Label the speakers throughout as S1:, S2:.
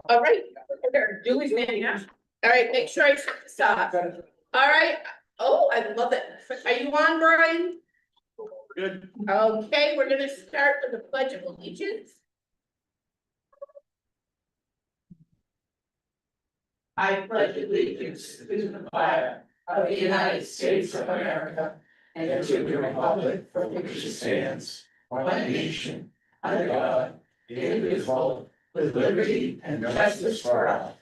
S1: All right. Julie's standing up. All right, make sure I shut this off. All right. Oh, I love it. Are you on, Brian?
S2: Good.
S1: Okay, we're gonna start with the Pledge of Allegiance. I pledge allegiance to the flag of the United States of America and to the republic for which it stands, one nation, under God, indivisible, with liberty and justice for all.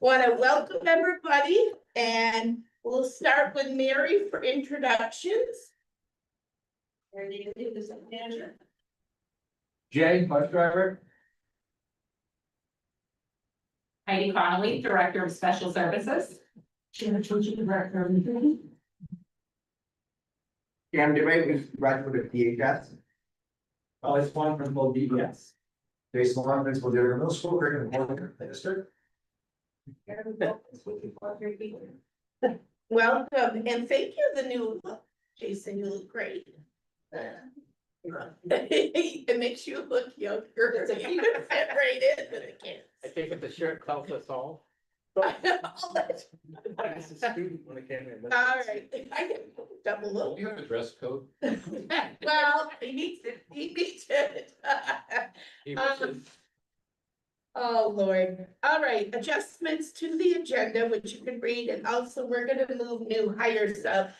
S1: Want to welcome everybody, and we'll start with Mary for introductions.
S2: Jay, bus driver.
S3: Heidi Connolly, Director of Special Services.
S4: Shannon Tucci, Director of Utility.
S5: Cam DeRay was graduate of DHS.
S2: Alex Swan, principal of DBS.
S5: Jason Long, principal of Dearborn Middle School, Greg Morgan, minister.
S1: Welcome, and thank you, the new look. Jason, you look great. It makes you look younger, so you can fit right in, but it can't.
S2: I think if the shirt tells us all.
S1: All
S2: As a student when it came in.
S1: right, I can double look.
S2: You have a dress code.
S1: Well, he needs it, he needs it.
S2: He wishes.
S1: Oh, Lord. All right, adjustments to the agenda, which you can read, and also we're gonna move new hires up.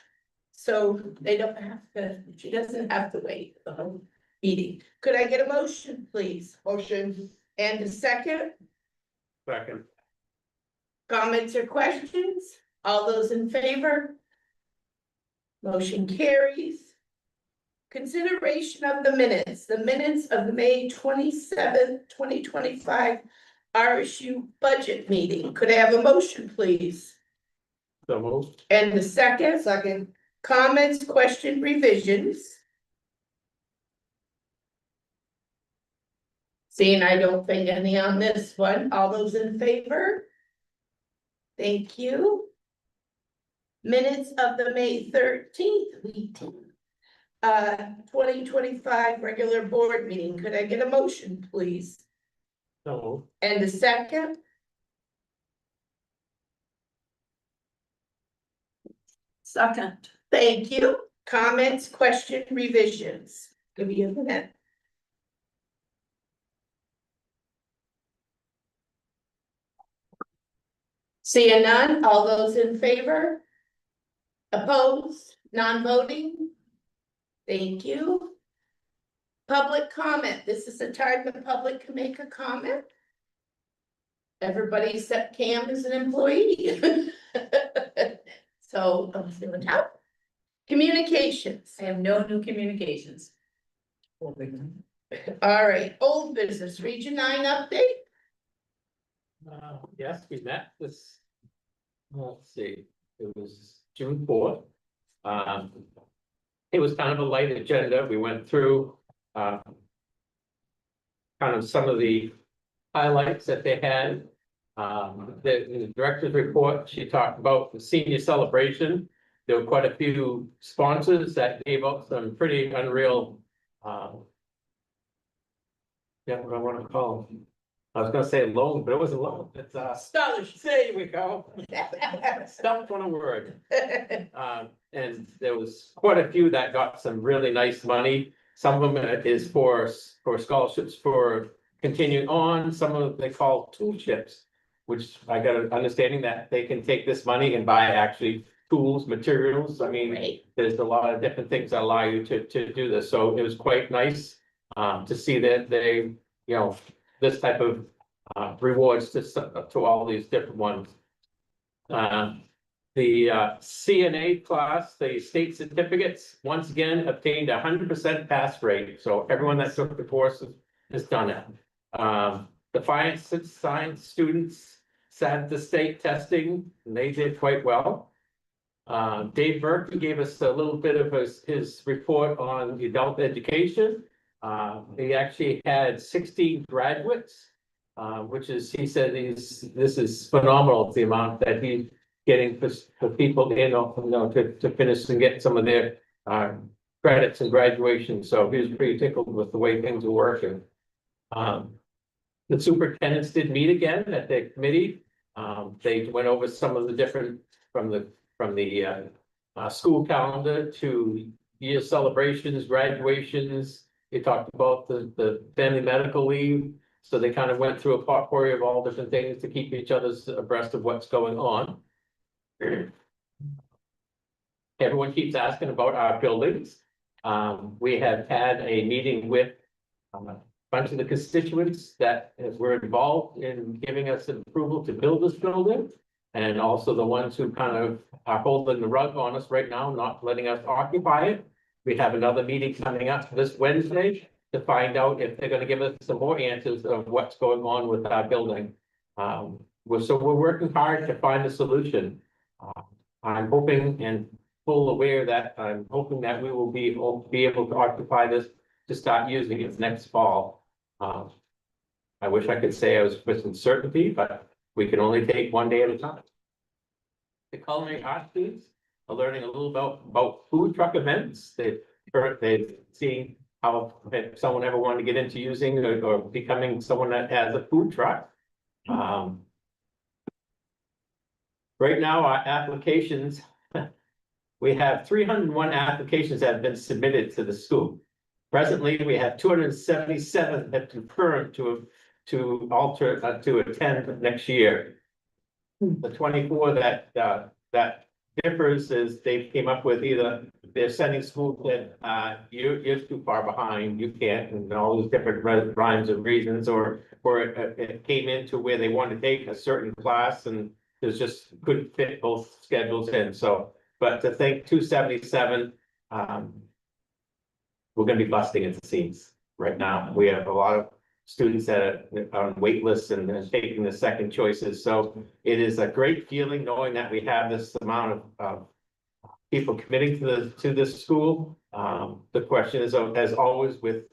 S1: So they don't have to, she doesn't have to wait the whole meeting. Could I get a motion, please? Motion. And a second,
S2: Second.
S1: comments or questions? All those in favor? Motion carries. Consideration of the minutes of the May 27th, 2025 RSU budget meeting. Could I have a motion, please?
S2: The most.
S1: And the second? Second. Comments, question, revisions? Seeing I don't think any on this one, all those in favor? Thank you. Minutes of the May 13th meeting. 2025 regular board meeting. Could I get a motion, please?
S2: No.
S1: And a second? Second. Thank you. Comments, question, revisions. Give me a minute. Seeing none, all those in favor? Opposed, non-voting? Thank you. Public comment. This is the time the public can make a comment. Everybody except Cam is an employee. So, I'm doing that. Communications.
S3: I have no new communications.
S1: All right, old business, Region 9 update.
S2: Yes, we met this. Let's see, it was June 4th. It was kind of a light agenda. We went through kind of some of the highlights that they had. The director's report, she talked about the senior celebration. There were quite a few sponsors that gave up some pretty unreal. Yeah, what I want to call them. I was gonna say loan, but it wasn't loan. It's
S1: Scholarship.
S2: there we go. Stumped on a word. And there was quite a few that got some really nice money. Some of them is for scholarships for continuing on. Some of them they call tool chips, which I got an understanding that they can take this money and buy actually tools, materials. I mean,
S1: Great.
S2: there's a lot of different things that allow you to do this. So it was quite nice to see that they, you know, this type of rewards to all these different ones. The CNA class, the state certificates, once again obtained 100% pass rate. So everyone that took the course has done it. The science students sat the state testing and they did quite well. Dave Burke gave us a little bit of his report on the adult education. He actually had 16 graduates, which is, he said, this is phenomenal, the amount that he's getting for people, you know, to finish and get some of their credits and graduation, so he was pretty tickled with the way things are working. The superintendents did meet again at the committee. They went over some of the different from the school calendar to year celebrations, graduations. They talked about the family medical leave. So they kind of went through a potpourri of all different things to keep each other's abreast of what's going on. Everyone keeps asking about our buildings. We have had a meeting with a bunch of the constituents that were involved in giving us approval to build this building. And also the ones who kind of are holding the rug on us right now, not letting us occupy it. We have another meeting coming up this Wednesday to find out if they're gonna give us some more answers of what's going on with our building. So we're working hard to find a solution. I'm hoping and full aware that I'm hoping that we will be able to occupy this to start using it next fall. I wish I could say I was with some certainty, but we can only take one day at a time. The culinary arts students are learning a little about food truck events. They've seen how if someone ever wanted to get into using or becoming someone that has a food truck. Right now, our applications, we have 301 applications that have been submitted to the school. Presently, we have 277 that confirmed to attend next year. The 24 that differs is they came up with either they're sending school that you're too far behind, you can't, and all those different rhymes and reasons, or it came into where they wanted to take a certain class and there's just couldn't fit both schedules in. So, but to think 277, we're gonna be busting at the seams right now. We have a lot of students that are on wait lists and taking the second choices. So it is a great feeling knowing that we have this amount of people committing to this school. The question is, as always with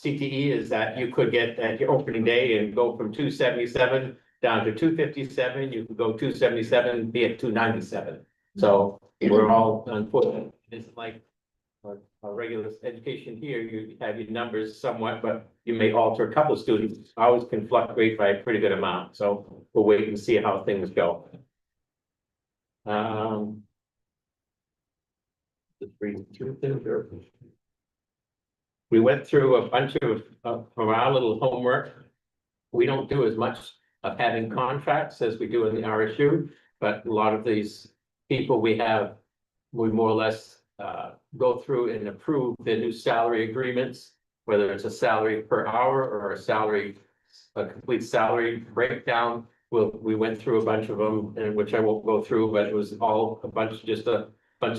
S2: CTE, is that you could get at your opening day and go from 277 down to 257. You could go 277, be at 297. So we're all unfortunate. It's like our regular education here, you have your numbers somewhat, but you may alter a couple of students. Ours can fluctuate by a pretty good amount, so we'll wait and see how things go. We went through a bunch of from our little homework. We don't do as much of having contracts as we do in the RSU, but a lot of these people we more or less go through and approve the new salary agreements, whether it's a salary per hour or a complete salary breakdown. We went through a bunch of them, and which I won't go through, but it was all a bunch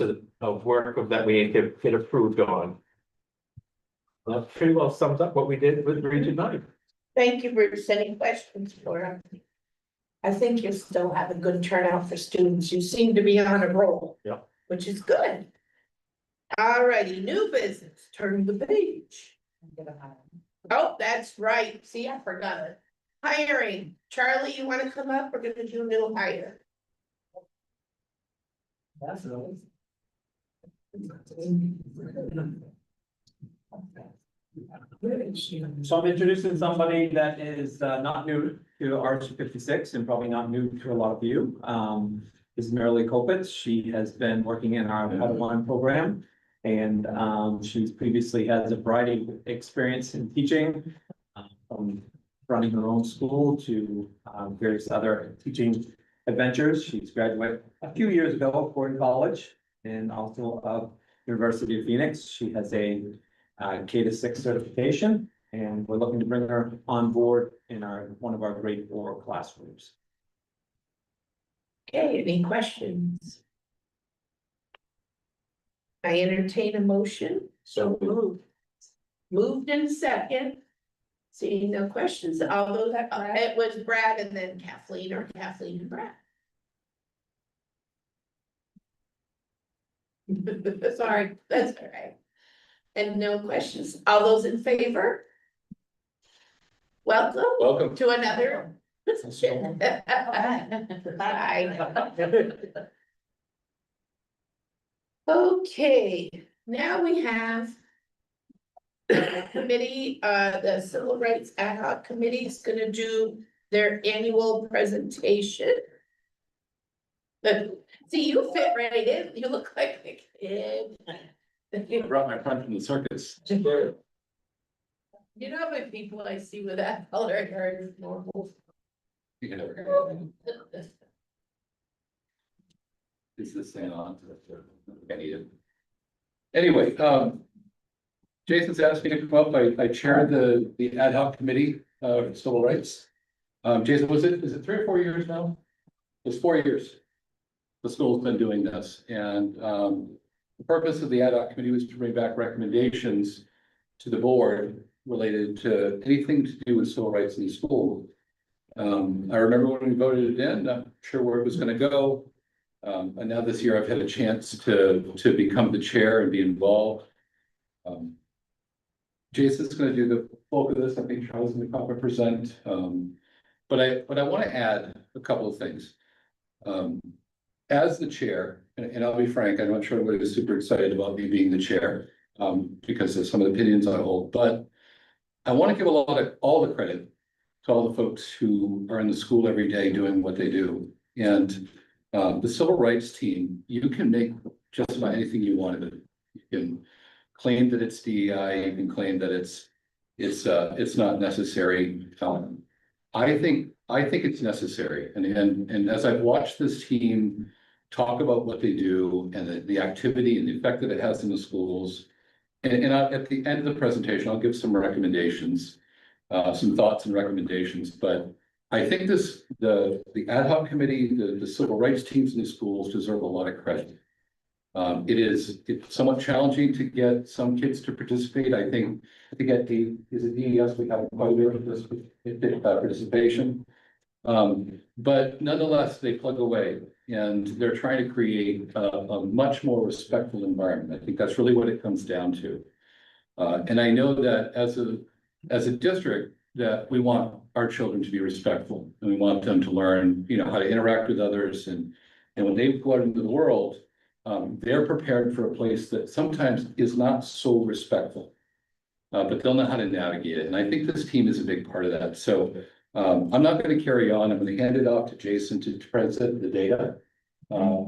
S2: of work that we need to get approved on. That pretty well sums up what we did with Region 9.
S1: Thank you, Bruce. Any questions for him? I think you still have a good turnout for students. You seem to be on a roll.
S2: Yeah.
S1: Which is good. Alrighty, new business, turn the page. Oh, that's right. See, I forgot it. Hiring. Charlie, you wanna come up? We're gonna do a new hire.
S6: So I'm introducing somebody that is not new to RSU56 and probably not new to a lot of you. This is Marilee Kopitz. She has been working in our Title I program. And she's previously has a variety of experience in teaching, from running her own school to various other teaching adventures. She's graduated a few years ago, Ford College, and also University of Phoenix. She has a K-6 certification, and we're looking to bring her on board in one of our grade 4 classrooms.
S1: Okay, any questions? I entertain a motion. So moved. Moved in second. Seeing no questions, all those, it was Brad and then Kathleen, or Kathleen and Brad. Sorry, that's all right. And no questions, all those in favor? Welcome.
S2: Welcome.
S1: To another. Bye. Okay, now we have. The committee, the Civil Rights Ad Hoc Committee is gonna do their annual presentation. But, see, you fit right in, you look like a kid.
S7: Brought my friend from the circus.
S1: You know how many people I see with that color hair is normal.
S7: Is this thing on? I need it. Anyway, Jason's asked me to come up. I chair the ad hoc committee, civil rights. Jason, is it 3 or 4 years now? It's 4 years. The school's been doing this, and, the purpose of the ad hoc committee was to bring back recommendations to the board related to anything to do with civil rights in the school. I remember when we voted it in, not sure where it was gonna go. And now this year I've had a chance to become the chair and be involved. Jason's gonna do the bulk of this. I think Charles is gonna come and present. But I want to add a couple of things. As the chair, and I'll be frank, I'm not sure everybody is super excited about me being the chair, because of some of the opinions I hold, but I want to give all the credit to all the folks who are in the school every day doing what they do. And the civil rights team, you can make just about anything you want of it. You can claim that it's DEI, you can claim that it's not necessary. I think it's necessary, and as I've watched this team talk about what they do and the activity and the effect that it has in the schools. And at the end of the presentation, I'll give some recommendations, some thoughts and recommendations, but I think the ad hoc committee, the civil rights teams in the schools deserve a lot of credit. It's somewhat challenging to get some kids to participate. I think at DES, we have quite a bit of participation. But nonetheless, they plug away and they're trying to create a much more respectful environment. I think that's really what it comes down to. And I know that as a district, that we want our children to be respectful and we want them to learn, how to interact with others. And when they go out into the world, they're prepared for a place that sometimes is not so respectful. But they'll know how to navigate it. And I think this team is a big part of that. So I'm not going to carry on. I'm going to hand it off to Jason to present the data.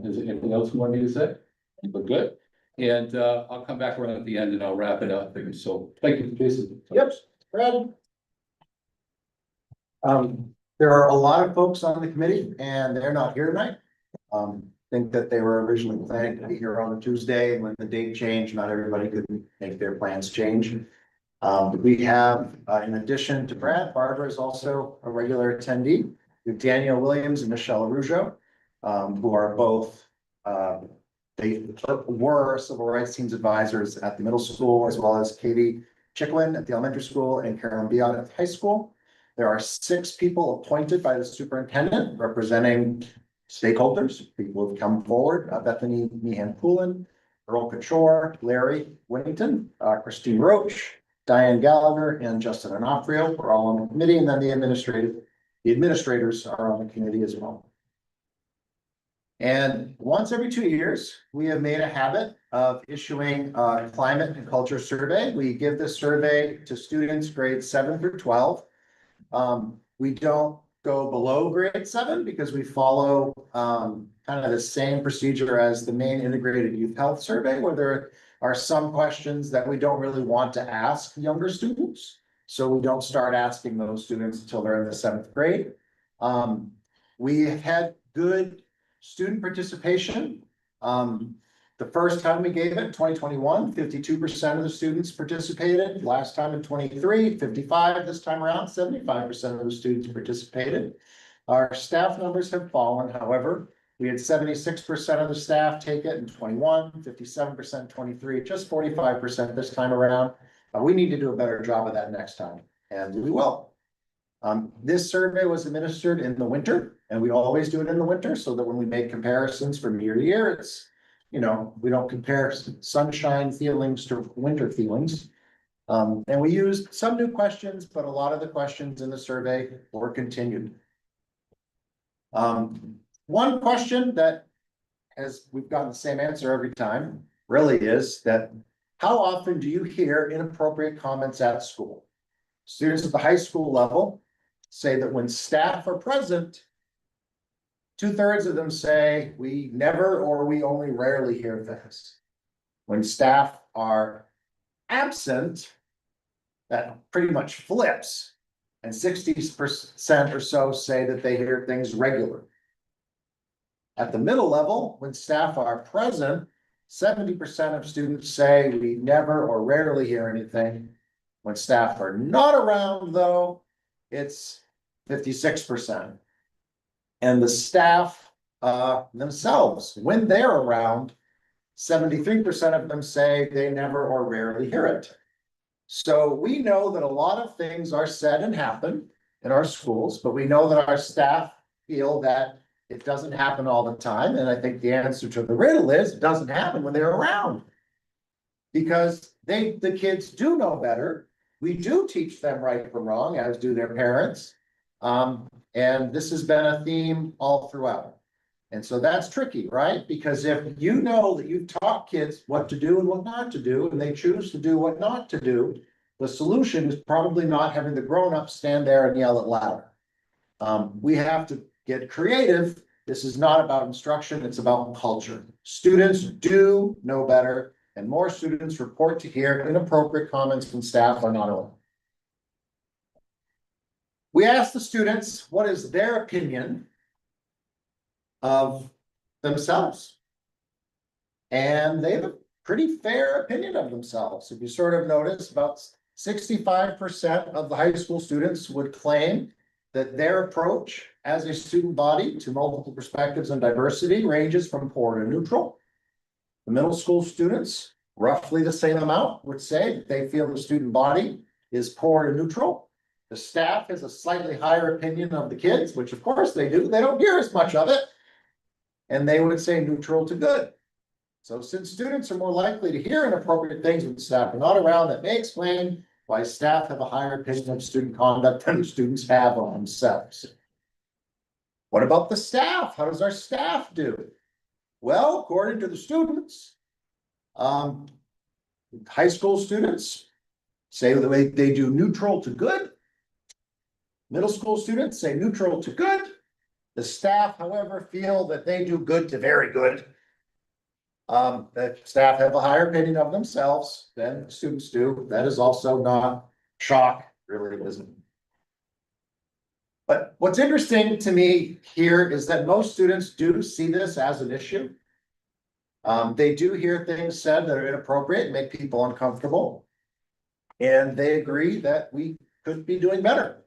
S7: Is there anything else you want me to say? We're good. And I'll come back around at the end and I'll wrap it up. So thank you, Jason.
S5: Yep, Brad. There are a lot of folks on the committee and they're not here tonight. Think that they were originally planning to be here on a Tuesday, and when the date changed, not everybody could make their plans change. We have, in addition to Brad, Barbara is also a regular attendee. We have Danielle Williams and Michelle Arujo, who are both, they were civil rights teams advisors at the middle school, as well as Katie Chicklin at the elementary school and Carolyn Biot at the high school. There are 6 people appointed by the superintendent representing stakeholders. People have come forward, Bethany Meehan-Poulin, Earl Couture, Larry Whittington, Christine Roach, Diane Gallagher, and Justin Onofrio are all on the committee, and then the administrators are on the committee as well. And once every 2 years, we have made a habit of issuing a climate and culture survey. We give this survey to students grades 7 through 12. We don't go below grade 7 because we follow kind of the same procedure as the main integrated youth health survey, where there are some questions that we don't really want to ask younger students. So we don't start asking those students until they're in the 7th grade. We have had good student participation. The first time we gave it, 2021, 52% of the students participated. Last time in 23, 55. This time around, 75% of the students participated. Our staff numbers have fallen, however. We had 76% of the staff take it in 21, 57% 23, just 45% this time around. We need to do a better job of that next time, and we will. This survey was administered in the winter, and we always do it in the winter so that when we make comparisons from year to year, it's, we don't compare sunshine feelings to winter feelings. And we used some new questions, but a lot of the questions in the survey were continued. One question that we've gotten the same answer every time really is that how often do you hear inappropriate comments at school? Students at the high school level say that when staff are present, 2/3 of them say we never or we only rarely hear things. When staff are absent, that pretty much flips. And 60% or so say that they hear things regularly. At the middle level, when staff are present, 70% of students say we never or rarely hear anything. When staff are not around, though, it's 56%. And the staff themselves, when they're around, 73% of them say they never or rarely hear it. So we know that a lot of things are said and happen in our schools, but we know that our staff feel that it doesn't happen all the time. And I think the answer to the riddle is it doesn't happen when they're around. Because the kids do know better. We do teach them right from wrong, as do their parents. And this has been a theme all throughout. And so that's tricky, right? Because if you know that you've taught kids what to do and what not to do, and they choose to do what not to do, the solution is probably not having the grown-ups stand there and yell it louder. We have to get creative. This is not about instruction, it's about culture. Students do know better, and more students report to hear inappropriate comments from staff are not allowed. We asked the students, what is their opinion of themselves? And they have a pretty fair opinion of themselves. If you sort of notice, about 65% of the high school students would claim that their approach as a student body to multiple perspectives and diversity ranges from poor to neutral. The middle school students, roughly the same amount, would say that they feel the student body is poor to neutral. The staff has a slightly higher opinion of the kids, which of course they do. They don't hear as much of it. And they would say neutral to good. So since students are more likely to hear inappropriate things when staff are not around, that may explain why staff have a higher opinion of student conduct than the students have on themselves. What about the staff? How does our staff do? Well, according to the students, high school students say the way they do neutral to good. Middle school students say neutral to good. The staff, however, feel that they do good to very good. That staff have a higher opinion of themselves than students do. That is also not shock, really isn't. But what's interesting to me here is that most students do see this as an issue. They do hear things said that are inappropriate and make people uncomfortable. And they agree that we could be doing better.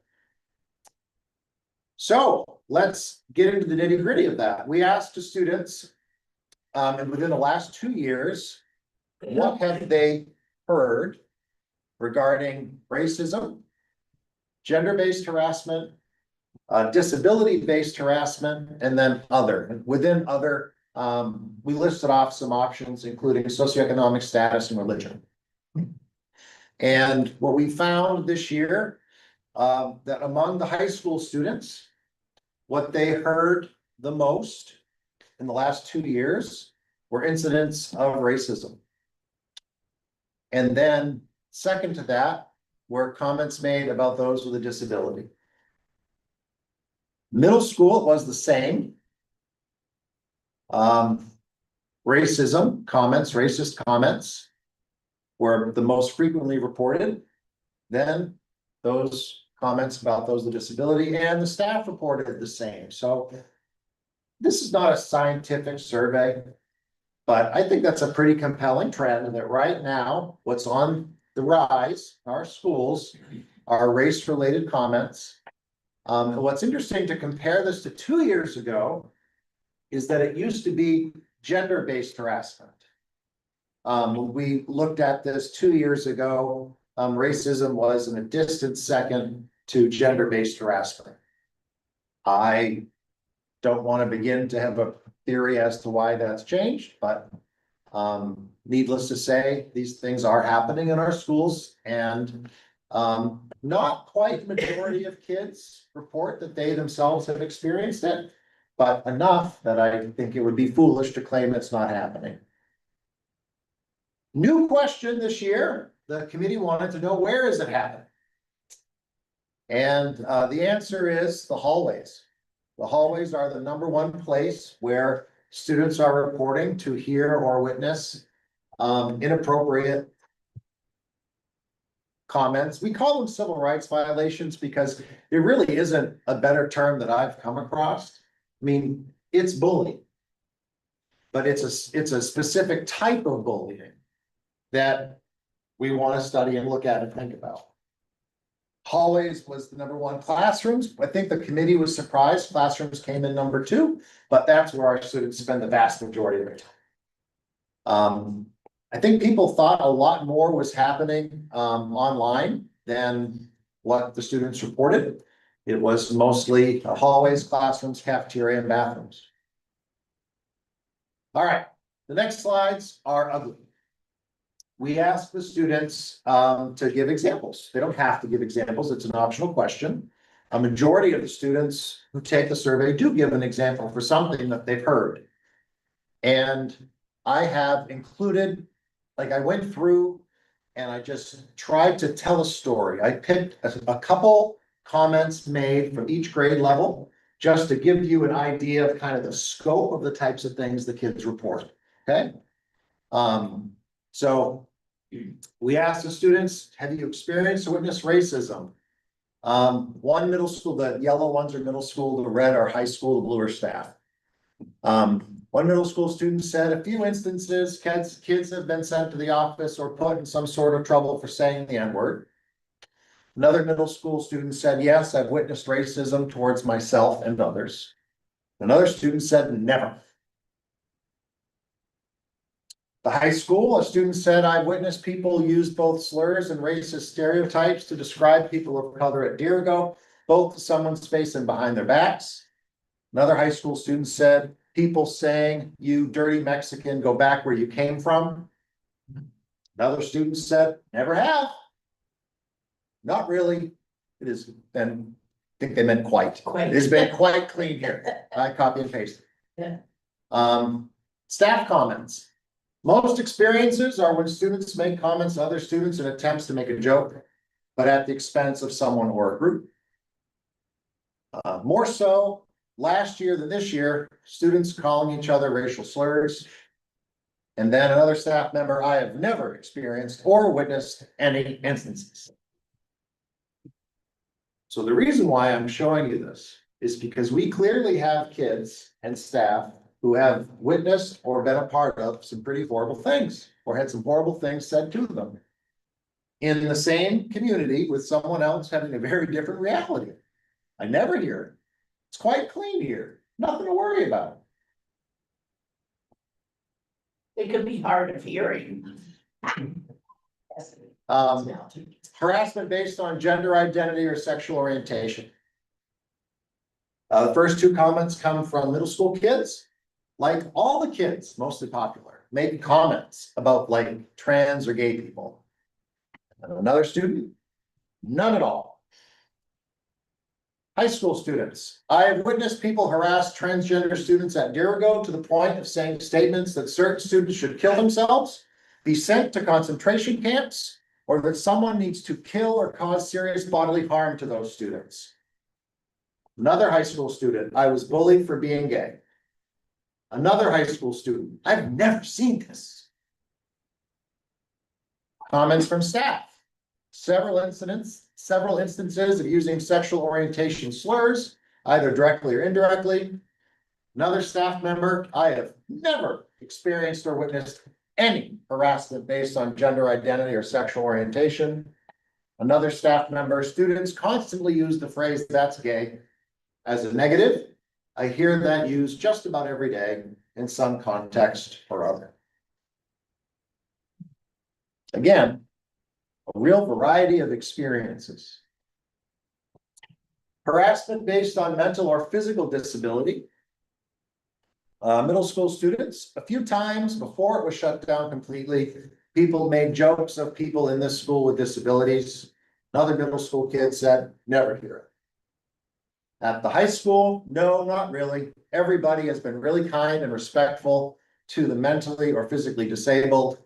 S5: So let's get into the nitty-gritty of that. We asked the students, and within the last 2 years, what have they heard regarding racism, gender-based harassment, disability-based harassment, and then other. And within other, we listed off some options, including socioeconomic status and religion. And what we found this year, that among the high school students, what they heard the most in the last 2 years were incidents of racism. And then second to that were comments made about those with a disability. Middle school, it was the same. Racism comments, racist comments were the most frequently reported. Then those comments about those with disability, and the staff reported the same. So this is not a scientific survey, but I think that's a pretty compelling trend that right now, what's on the rise in our schools are race-related comments. And what's interesting to compare this to 2 years ago is that it used to be gender-based harassment. We looked at this 2 years ago. Racism was in a distant second to gender-based harassment. I don't want to begin to have a theory as to why that's changed, but needless to say, these things are happening in our schools, and not quite majority of kids report that they themselves have experienced it, but enough that I think it would be foolish to claim it's not happening. New question this year, the committee wanted to know, where is it happening? And the answer is the hallways. The hallways are the number one place where students are reporting to hear or witness inappropriate comments. We call them civil rights violations because there really isn't a better term that I've come across. I mean, it's bullying. But it's a specific type of bullying that we want to study and look at and think about. Hallways was the number one. Classrooms, I think the committee was surprised. Classrooms came in number two, but that's where our students spend the vast majority of their time. I think people thought a lot more was happening online than what the students reported. It was mostly hallways, classrooms, cafeteria, and bathrooms. All right, the next slides are ugly. We asked the students to give examples. They don't have to give examples, it's an optional question. A majority of the students who take the survey do give an example for something that they've heard. And I have included, like I went through and I just tried to tell a story. I picked a couple comments made from each grade level, just to give you an idea of kind of the scope of the types of things the kids report, okay? So we asked the students, have you experienced or witnessed racism? One middle school, the yellow ones are middle school, the red are high school, the blue are staff. One middle school student said a few instances, kids have been sent to the office or put in some sort of trouble for saying the N-word. Another middle school student said, yes, I've witnessed racism towards myself and others. Another student said, never. The high school, a student said, I've witnessed people use both slurs and racist stereotypes to describe people of color at Dirigo, both to someone's face and behind their backs. Another high school student said, people saying, you dirty Mexican, go back where you came from. Another student said, never have. Not really. It has been, I think they meant quite. It has been quite clean here. I copy and paste.
S1: Yeah.
S5: Staff comments. Most experiences are when students make comments to other students in attempts to make a joke, but at the expense of someone or a group. More so last year than this year, students calling each other racial slurs. And then another staff member, I have never experienced or witnessed any instances. So the reason why I'm showing you this is because we clearly have kids and staff who have witnessed or been a part of some pretty horrible things or had some horrible things said to them in the same community with someone else having a very different reality. I never hear it. It's quite clean here. Nothing to worry about.
S1: It could be hard of hearing.
S5: Harassment based on gender identity or sexual orientation. The first two comments come from middle school kids. Like all the kids, mostly popular, made comments about like trans or gay people. And another student, none at all. High school students, I have witnessed people harass transgender students at Dirigo to the point of saying statements that certain students should kill themselves, be sent to concentration camps, or that someone needs to kill or cause serious bodily harm to those students. Another high school student, I was bullied for being gay. Another high school student, I've never seen this. Comments from staff. Several instances of using sexual orientation slurs, either directly or indirectly. Another staff member, I have never experienced or witnessed any harassment based on gender identity or sexual orientation. Another staff member, students constantly use the phrase "that's gay" as a negative. I hear that used just about every day in some context or other. Again, a real variety of experiences. Harassment based on mental or physical disability. Middle school students, a few times before it was shut down completely, people made jokes of people in this school with disabilities. Another middle school kid said, never hear it. At the high school, no, not really. Everybody has been really kind and respectful to the mentally or physically disabled.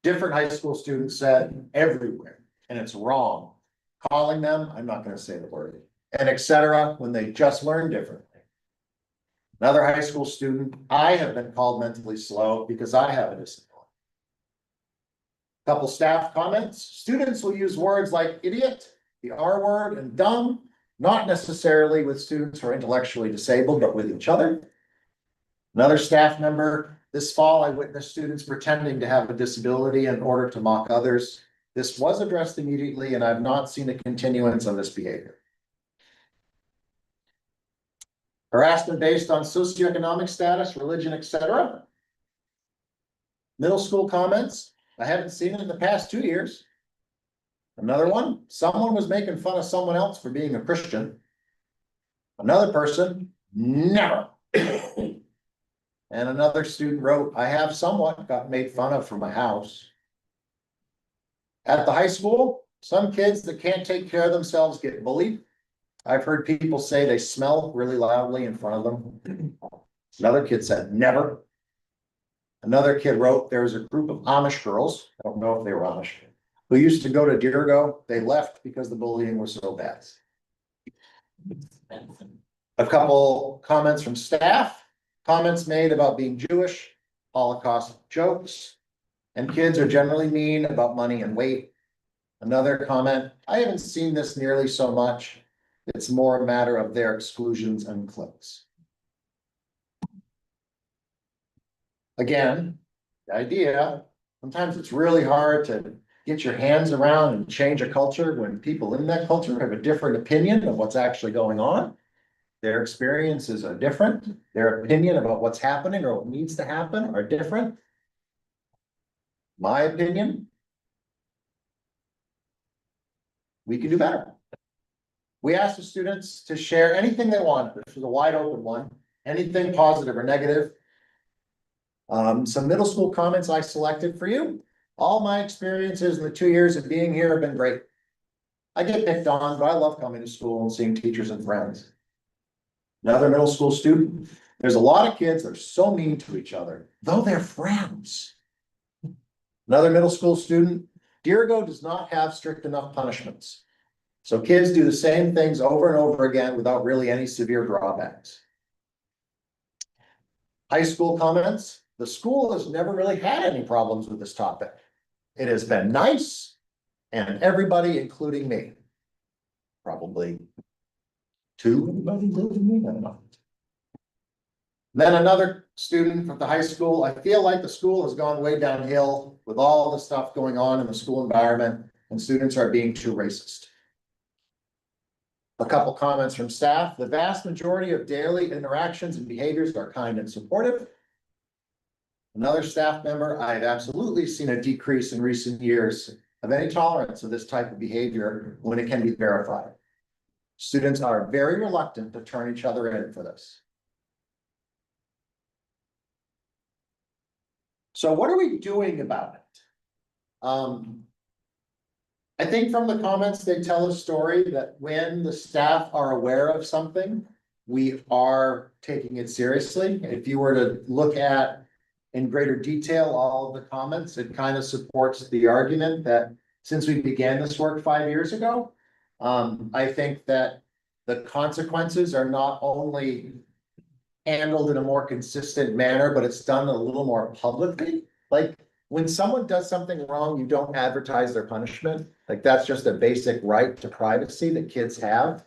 S5: different high school students said everywhere, and it's wrong. Calling them, I'm not gonna say the word, and et cetera, when they just learn differently. Another high school student, I have been called mentally slow because I have a disability. Couple staff comments, students will use words like idiot, the R word, and dumb, not necessarily with students who are intellectually disabled, but with each other. Another staff member, this fall I witnessed students pretending to have a disability in order to mock others. This was addressed immediately, and I've not seen a continuance of this behavior. Harassment based on socioeconomic status, religion, etc. Middle school comments, I haven't seen it in the past 2 years. Another one, someone was making fun of someone else for being a Christian. Another person, never. And another student wrote, I have somewhat got made fun of for my house. At the high school, some kids that can't take care of themselves get bullied. I've heard people say they smell really loudly in front of them. Another kid said, never. Another kid wrote, there's a group of Amish girls, I don't know if they were Amish, who used to go to Dirigo. They left because the bullying was so bad. A couple comments from staff, comments made about being Jewish, Holocaust jokes, and kids are generally mean about money and weight. Another comment, I haven't seen this nearly so much. It's more a matter of their exclusions and cliques. Again, the idea, sometimes it's really hard to get your hands around and change a culture when people in that culture have a different opinion of what's actually going on. Their experiences are different. Their opinion about what's happening or what needs to happen are different. My opinion, we can do better. We asked the students to share anything they wanted. This was a wide open one, anything positive or negative. Some middle school comments I selected for you. All my experiences in the 2 years of being here have been great. I get picked on, but I love coming to school and seeing teachers and friends. Another middle school student, there's a lot of kids that are so mean to each other, though they're friends. Another middle school student, Dirigo does not have strict enough punishments. So kids do the same things over and over again without really any severe drawbacks. High school comments, the school has never really had any problems with this topic. It has been nice, and everybody, including me. Probably two, everybody including me, I don't know. Then another student from the high school, I feel like the school has gone way downhill with all the stuff going on in the school environment, and students are being too racist. A couple comments from staff, the vast majority of daily interactions and behaviors are kind and supportive. Another staff member, I've absolutely seen a decrease in recent years of any tolerance of this type of behavior when it can be verified. Students are very reluctant to turn each other in for this. So what are we doing about it? I think from the comments, they tell a story that when the staff are aware of something, we are taking it seriously. If you were to look at in greater detail all of the comments, it kind of supports the argument that since we began this work 5 years ago, I think that the consequences are not only handled in a more consistent manner, but it's done a little more publicly. Like when someone does something wrong, you don't advertise their punishment. Like that's just a basic right to privacy that kids have.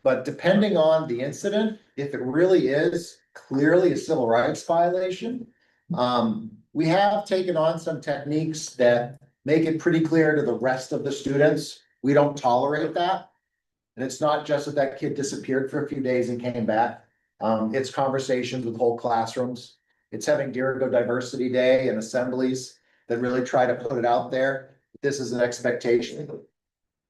S5: But depending on the incident, if it really is clearly a civil rights violation, we have taken on some techniques that make it pretty clear to the rest of the students, we don't tolerate that. And it's not just that that kid disappeared for a few days and came back. It's conversations with whole classrooms. It's having Dirigo Diversity Day and assemblies that really try to put it out there. This is an expectation.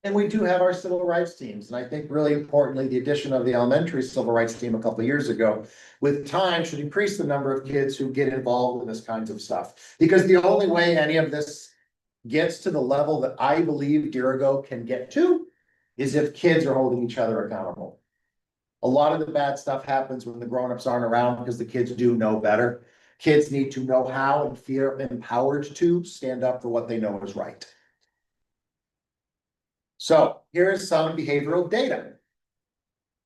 S5: And we do have our civil rights teams. And I think really importantly, the addition of the elementary civil rights team a couple of years ago with time should increase the number of kids who get involved in this kinds of stuff. Because the only way any of this gets to the level that I believe Dirigo can get to is if kids are holding each other accountable. A lot of the bad stuff happens when the grownups aren't around because the kids do know better. Kids need to know how and feel empowered to stand up for what they know is right. So here's some behavioral data.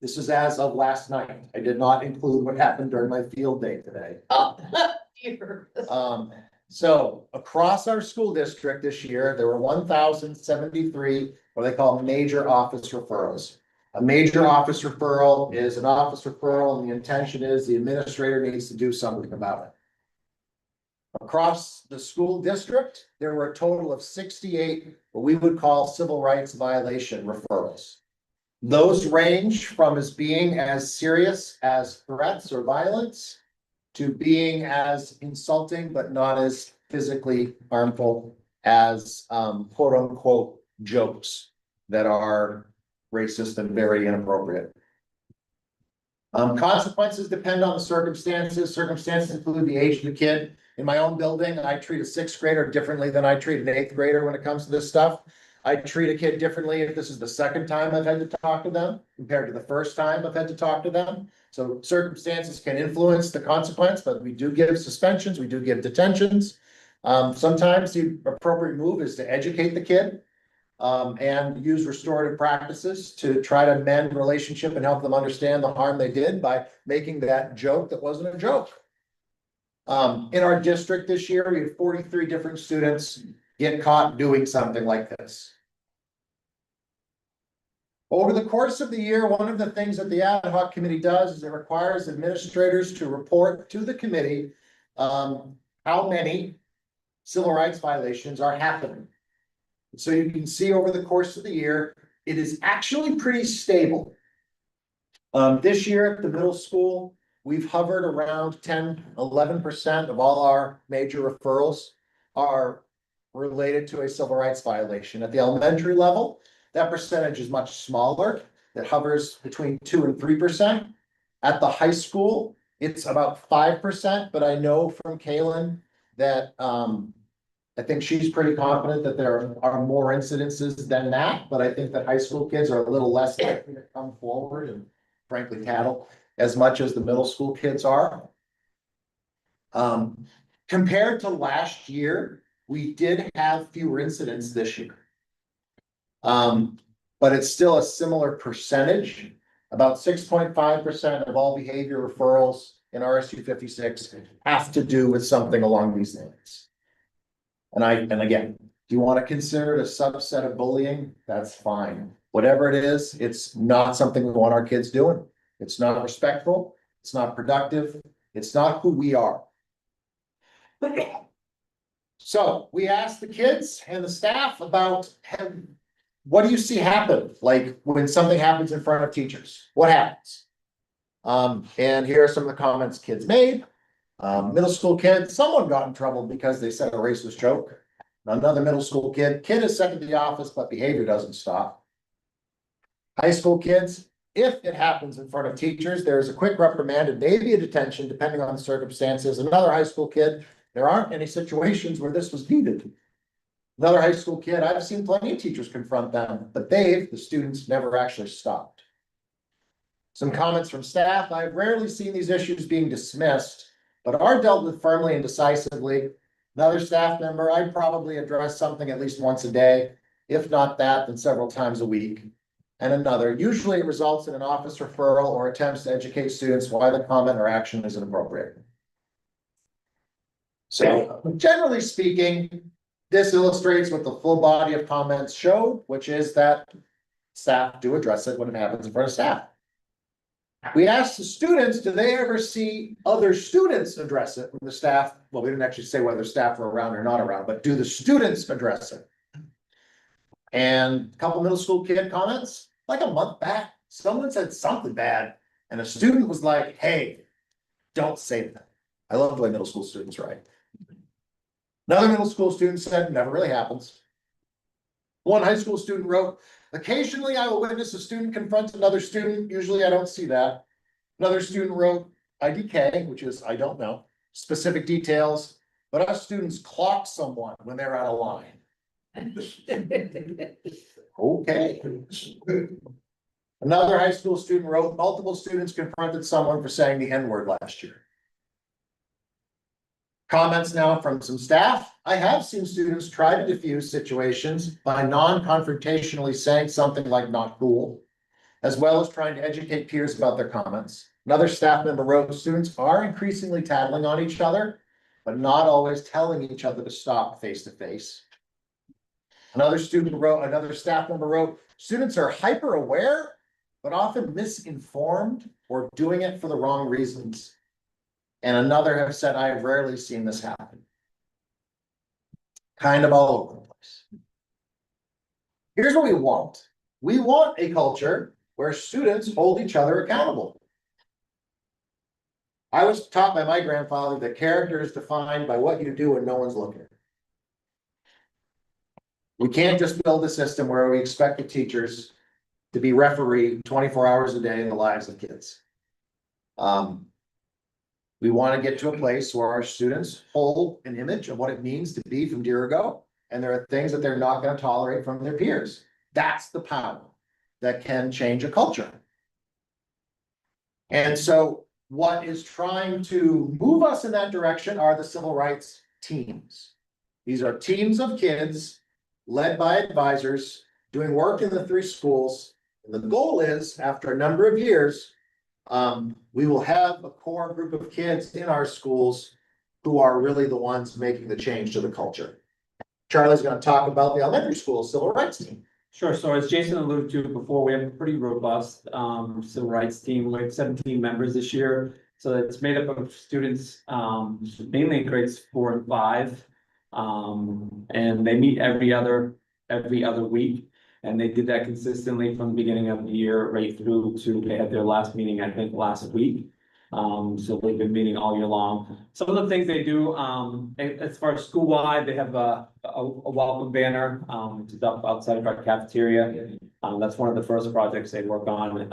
S5: This is as of last night. I did not include what happened during my field day today.
S1: Oh, dear.
S5: So across our school district this year, there were 1,073 what they call major office referrals. A major office referral is an office referral, and the intention is the administrator needs to do something about it. Across the school district, there were a total of 68 what we would call civil rights violation referrals. Those range from being as serious as threats or violence to being as insulting but not as physically harmful as quote unquote jokes that are racist and very inappropriate. Consequences depend on the circumstances. Circumstances include the age of the kid. In my own building, I treat a sixth grader differently than I treat an eighth grader when it comes to this stuff. I treat a kid differently if this is the second time I've had to talk to them compared to the first time I've had to talk to them. So circumstances can influence the consequence, but we do give suspensions, we do give detentions. Sometimes the appropriate move is to educate the kid and use restorative practices to try to mend the relationship and help them understand the harm they did by making that joke that wasn't a joke. In our district this year, we had 43 different students get caught doing something like this. Over the course of the year, one of the things that the ad hoc committee does is it requires administrators to report to the committee how many civil rights violations are happening. So you can see over the course of the year, it is actually pretty stable. This year at the middle school, we've hovered around 10–11% of all our major referrals are related to a civil rights violation. At the elementary level, that percentage is much smaller. It hovers between 2 and 3%. At the high school, it's about 5%, but I know from Kaylin that I think she's pretty confident that there are more incidences than that, but I think that high school kids are a little less likely to come forward and frankly tattle as much as the middle school kids are. Compared to last year, we did have fewer incidents this year. But it's still a similar percentage. About 6.5% of all behavior referrals in RSU 56 have to do with something along these lines. And again, if you want to consider it a subset of bullying, that's fine. Whatever it is, it's not something we want our kids doing. It's not respectful. It's not productive. It's not who we are. So we asked the kids and the staff about what do you see happen? Like when something happens in front of teachers, what happens? And here are some of the comments kids made. Middle school kid, someone got in trouble because they said a racist joke. Another middle school kid is sent to the office, but behavior doesn't stop. High school kids, if it happens in front of teachers, there's a quick reprimand and maybe a detention depending on the circumstances. Another high school kid, there aren't any situations where this was needed. Another high school kid, I've seen plenty of teachers confront them, but the students never actually stopped. Some comments from staff, I've rarely seen these issues being dismissed, but are dealt with firmly and decisively. Another staff member, I'd probably address something at least once a day, if not that, then several times a week. And another, usually it results in an office referral or attempts to educate students why the comment or action is inappropriate. So generally speaking, this illustrates what the full body of comments show, which is that staff do address it when it happens in front of staff. We asked the students, do they ever see other students address it when the staff, well, we didn't actually say whether staff were around or not around, but do the students address it? And a couple middle school kid comments, like a month back, someone said something bad and a student was like, hey, don't say that. I love the way middle school students write. Another middle school student said, never really happens. One high school student wrote, occasionally I will witness a student confront another student. Usually I don't see that. Another student wrote IDK, which is I don't know, specific details, but us students clock someone when they're out of line. Okay. Another high school student wrote, multiple students confronted someone for saying the N-word last year. Comments now from some staff. I have seen students try to diffuse situations by non-confrontationally saying something like not cool, as well as trying to educate peers about their comments. Another staff member wrote, students are increasingly tattling on each other, but not always telling each other to stop face to face. Another staff member wrote, students are hyper aware, but often misinformed or doing it for the wrong reasons. And another have said, I've rarely seen this happen. Kind of all over the place. Here's what we want. We want a culture where students hold each other accountable. I was taught by my grandfather that character is defined by what you do when no one's looking. We can't just build a system where we expect the teachers to be referee 24 hours a day in the lives of kids. We want to get to a place where our students hold an image of what it means to be from Dirigo, and there are things that they're not going to tolerate from their peers. That's the power that can change a culture. And so what is trying to move us in that direction are the civil rights teams. These are teams of kids led by advisors doing work in the 3 schools. And the goal is, after a number of years, we will have a core group of kids in our schools who are really the ones making the change to the culture. Charlie's going to talk about the elementary school civil rights team.
S6: Sure, so as Jason alluded to before, we have a pretty robust civil rights team. We have 17 members this year. So it's made up of students mainly in grades 4 and 5. And they meet every other week. And they did that consistently from the beginning of the year right through to they had their last meeting, I think, last week. So they've been meeting all year long. Some of the things they do, as far as school-wide, they have a welcome banner, which is up outside of our cafeteria. That's one of the first projects they work on.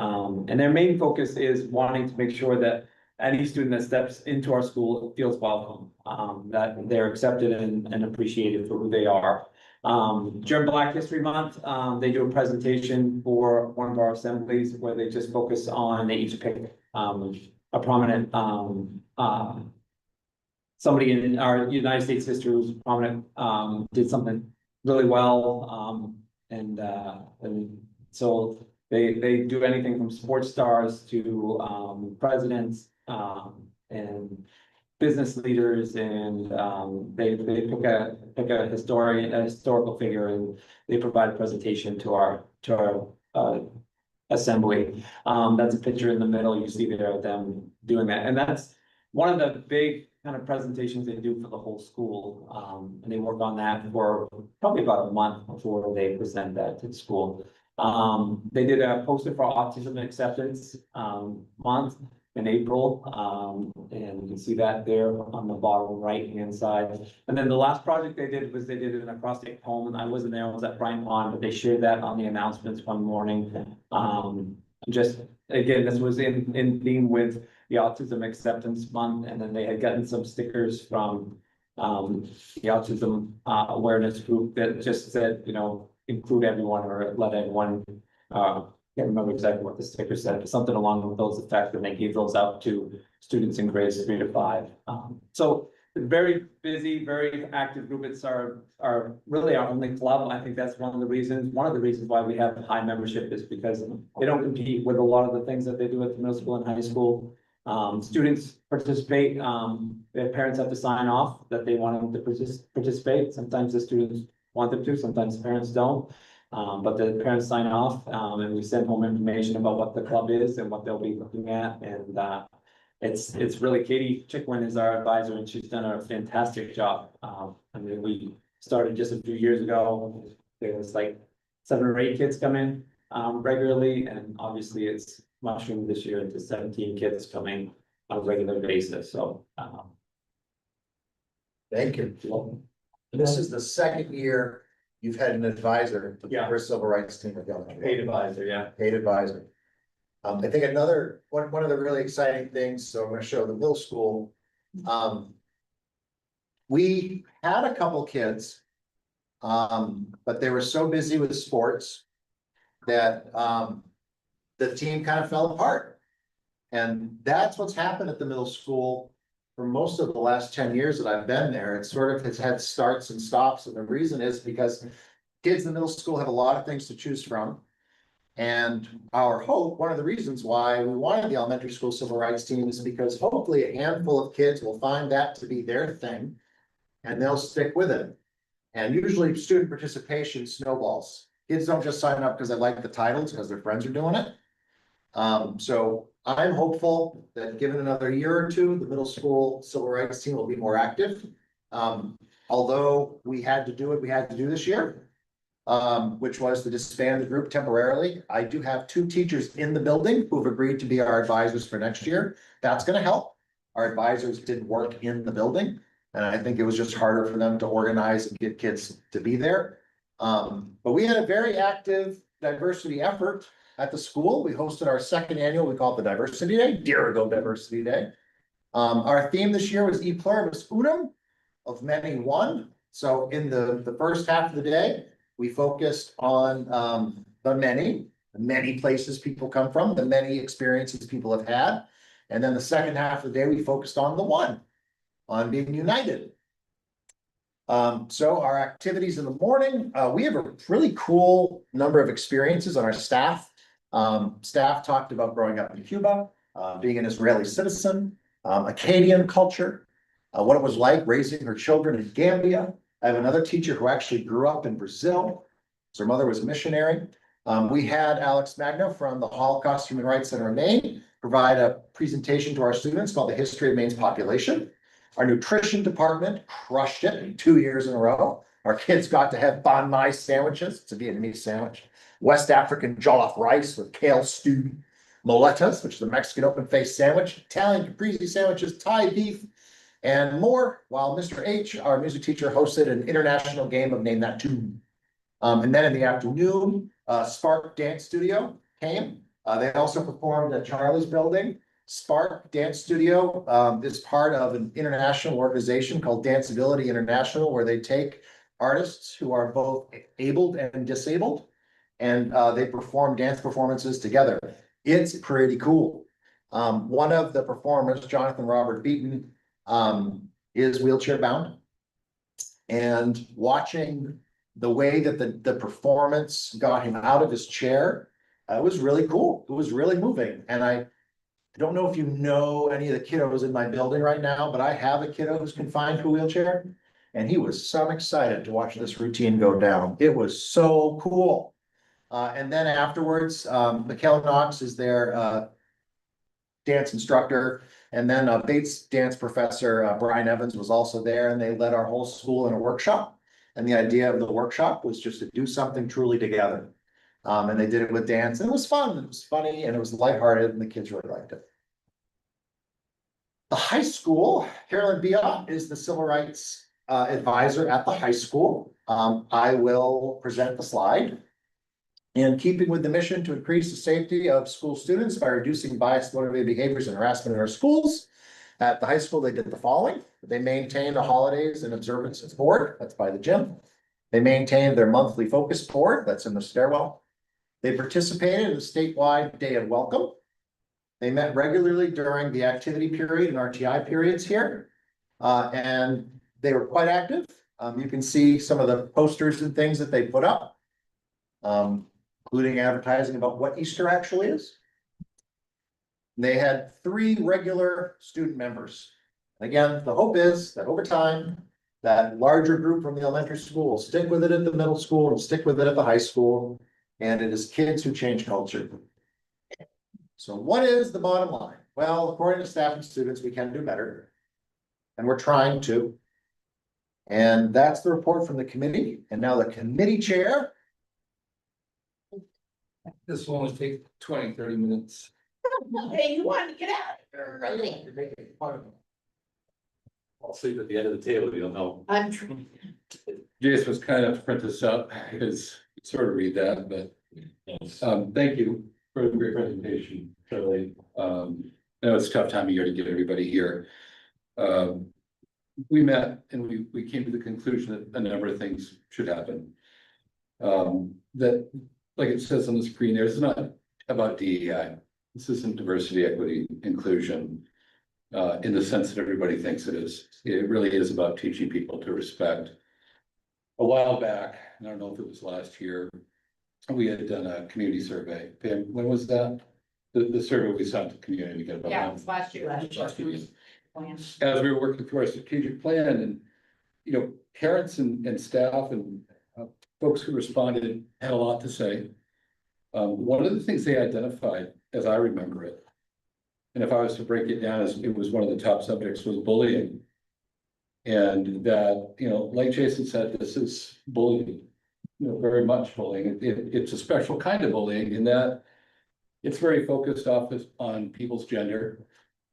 S6: And their main focus is wanting to make sure that any student that steps into our school feels welcome, that they're accepted and appreciated for who they are. During Black History Month, they do a presentation for one of our assemblies where they just focus on, they each pick a prominent somebody in our United States history who's prominent, did something really well, and so they do anything from sports stars to presidents and business leaders, and they pick a historical figure, and they provide a presentation to our assembly. That's a picture in the middle you see there of them doing that, and that's one of the big kind of presentations they do for the whole school. And they work on that for probably about a month before they present that to the school. They did a poster for Autism Acceptance Month in April, and you can see that there on the bottom right-hand side. And then the last project they did was they did an acrostic poem, and I wasn't there, I was at Bryant Pond, but they shared that on the announcements one morning. Just, again, this was in theme with the Autism Acceptance Month, and then they had gotten some stickers from the Autism Awareness Group that just said, you know, include everyone or let everyone, can't remember exactly what the sticker said, but something along those effects, and they gave those out to students in grades 3 to 5. So very busy, very active group. It's our really our only club. I think that's one of the reasons why we have high membership is because they don't compete with a lot of the things that they do at the middle school and high school. Students participate, their parents have to sign off that they want them to participate. Sometimes the students want them to, sometimes the parents don't. But the parents sign off, and we send home information about what the club is and what they'll be looking at. And it's really, Katie Chickwin is our advisor, and she's done a fantastic job. I mean, we started just a few years ago. There was like 7 or 8 kids come in regularly, and obviously it's mushroomed this year into 17 kids coming on a regular basis. So
S5: Thank you. This is the second year you've had an advisor for a civil rights team at Yellowstone.
S6: paid advisor, yeah.
S5: Paid advisor. I think one of the really exciting things, so I'm going to show the middle school. We had a couple kids, but they were so busy with sports that the team kind of fell apart. And that's what's happened at the middle school for most of the last 10 years that I've been there, it sort of has had starts and stops, and the reason is because kids in middle school have a lot of things to choose from. And our hope, one of the reasons why we wanted the elementary school civil rights team is because hopefully a handful of kids will find that to be their thing. And they'll stick with it. And usually student participation snowballs. Kids don't just sign up because they like the titles, because their friends are doing it. So I'm hopeful that given another year or two, the middle school civil rights team will be more active. Although we had to do this year. Which was to disband the group temporarily. I do have 2 teachers in the building who've agreed to be our advisors for next year. That's gonna help. Our advisors didn't work in the building, and I think it was just harder for them to organize and get kids to be there. But we had a very active diversity effort at the school. We hosted our 2nd annual, we call it the Diversity Day, Dear Ago Diversity Day. Our theme this year was E Pluribus Unum, of many one. So in the first half of the day, we focused on the many places people come from, the many experiences people have had. And then the second half of the day, we focused on the one, on being united. So our activities in the morning, we have a really cool number of experiences on our staff. Staff talked about growing up in Cuba, being an Israeli citizen, Acadian culture, what it was like raising her children in Gambia. I have another teacher who actually grew up in Brazil. So her mother was a missionary. We had Alex Magno from the Holocaust Human Rights Center in Maine provide a presentation to our students called The History of Maine's Population. Our nutrition department crushed it 2 years in a row. Our kids got to have banh mi sandwiches. It's a Vietnamese sandwich. West African jollof rice with kale stew. Moletas, which is a Mexican open-faced sandwich. Italian caprese sandwiches, Thai beef, and more, while Mr. H, our music teacher, hosted an international game of Name That Tune. And then in the afternoon, Spark Dance Studio came. They also performed at Charlie's building. Spark Dance Studio is part of an international organization called Danceability International, where they take artists who are both abled and disabled, and they perform dance performances together. It's pretty cool. One of the performers, Jonathan Robert Beaton, is wheelchair bound. And watching the way that the performance got him out of his chair, it was really cool. It was really moving. And I don't know if you know any of the kiddos in my building right now, but I have a kiddo who's confined to a wheelchair. And he was so excited to watch this routine go down. It was so cool. And then afterwards, Michaela Knox is their dance instructor. And then Bates dance professor, Brian Evans, was also there, and they led our whole school in a workshop. And the idea of the workshop was just to do something truly together. And they did it with dance, and it was fun, it was funny, and it was lighthearted, and the kids really liked it. The high school, Carolyn Biot is the civil rights advisor at the high school. I will present the slide. In keeping with the mission to increase the safety of school students by reducing bias motivated behaviors and harassment in our schools. At the high school, they did the following. They maintained a holidays and observances board, that's by the gym. They maintained their monthly focus board, that's in the stairwell. They participated in the statewide day of welcome. They met regularly during the activity period and RTI periods here. And they were quite active. You can see some of the posters and things that they put up. Including advertising about what Easter actually is. They had 3 regular student members. Again, the hope is that over time, that larger group from the elementary school will stick with it at the middle school and stick with it at the high school. And it is kids who change culture. So what is the bottom line? Well, according to staff and students, we can do better. And we're trying to. And that's the report from the committee. And now the committee chair.
S7: This will only take 20-30 minutes.
S1: Hey, you want to get out early?
S7: I'll sleep at the end of the table, you'll know.
S1: I'm trying.
S7: Jace was kind enough to print this up, because sort of read that, but thank you for the great presentation, Charlie. I know it's a tough time of year to get everybody here. We met and we came to the conclusion that a number of things should happen. That, like it says on the screen there, it's not about DEI. This isn't diversity, equity, inclusion. in the sense that everybody thinks it is. It really is about teaching people to respect. A while back, I don't know if it was last year, we had done a community survey. Pam, when was that? The survey we sent to the community, we got about.
S3: Yeah, it was last year.
S7: Last year. As we were working through our strategic plan and, you know, parents and staff and folks who responded had a lot to say. One of the things they identified, as I remember it, and if I was to break it down, as it was one of the top subjects, was bullying. And that, you know, like Jason said, this is bullying, you know, very much bullying. It's a special kind of bullying in that it's very focused on people's gender.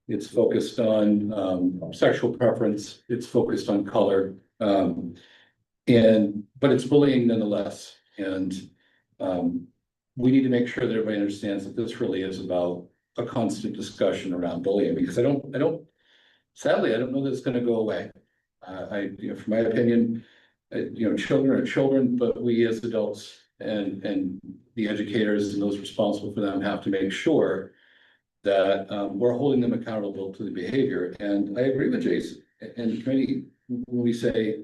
S7: It's focused on sexual preference. It's focused on color. But it's bullying nonetheless. And we need to make sure that everybody understands that this really is about a constant discussion around bullying, because sadly, I don't know that it's gonna go away. You know, from my opinion, you know, children are children, but we as adults and the educators and those responsible for them have to make sure that we're holding them accountable to the behavior. And I agree with Jason and the committee when we say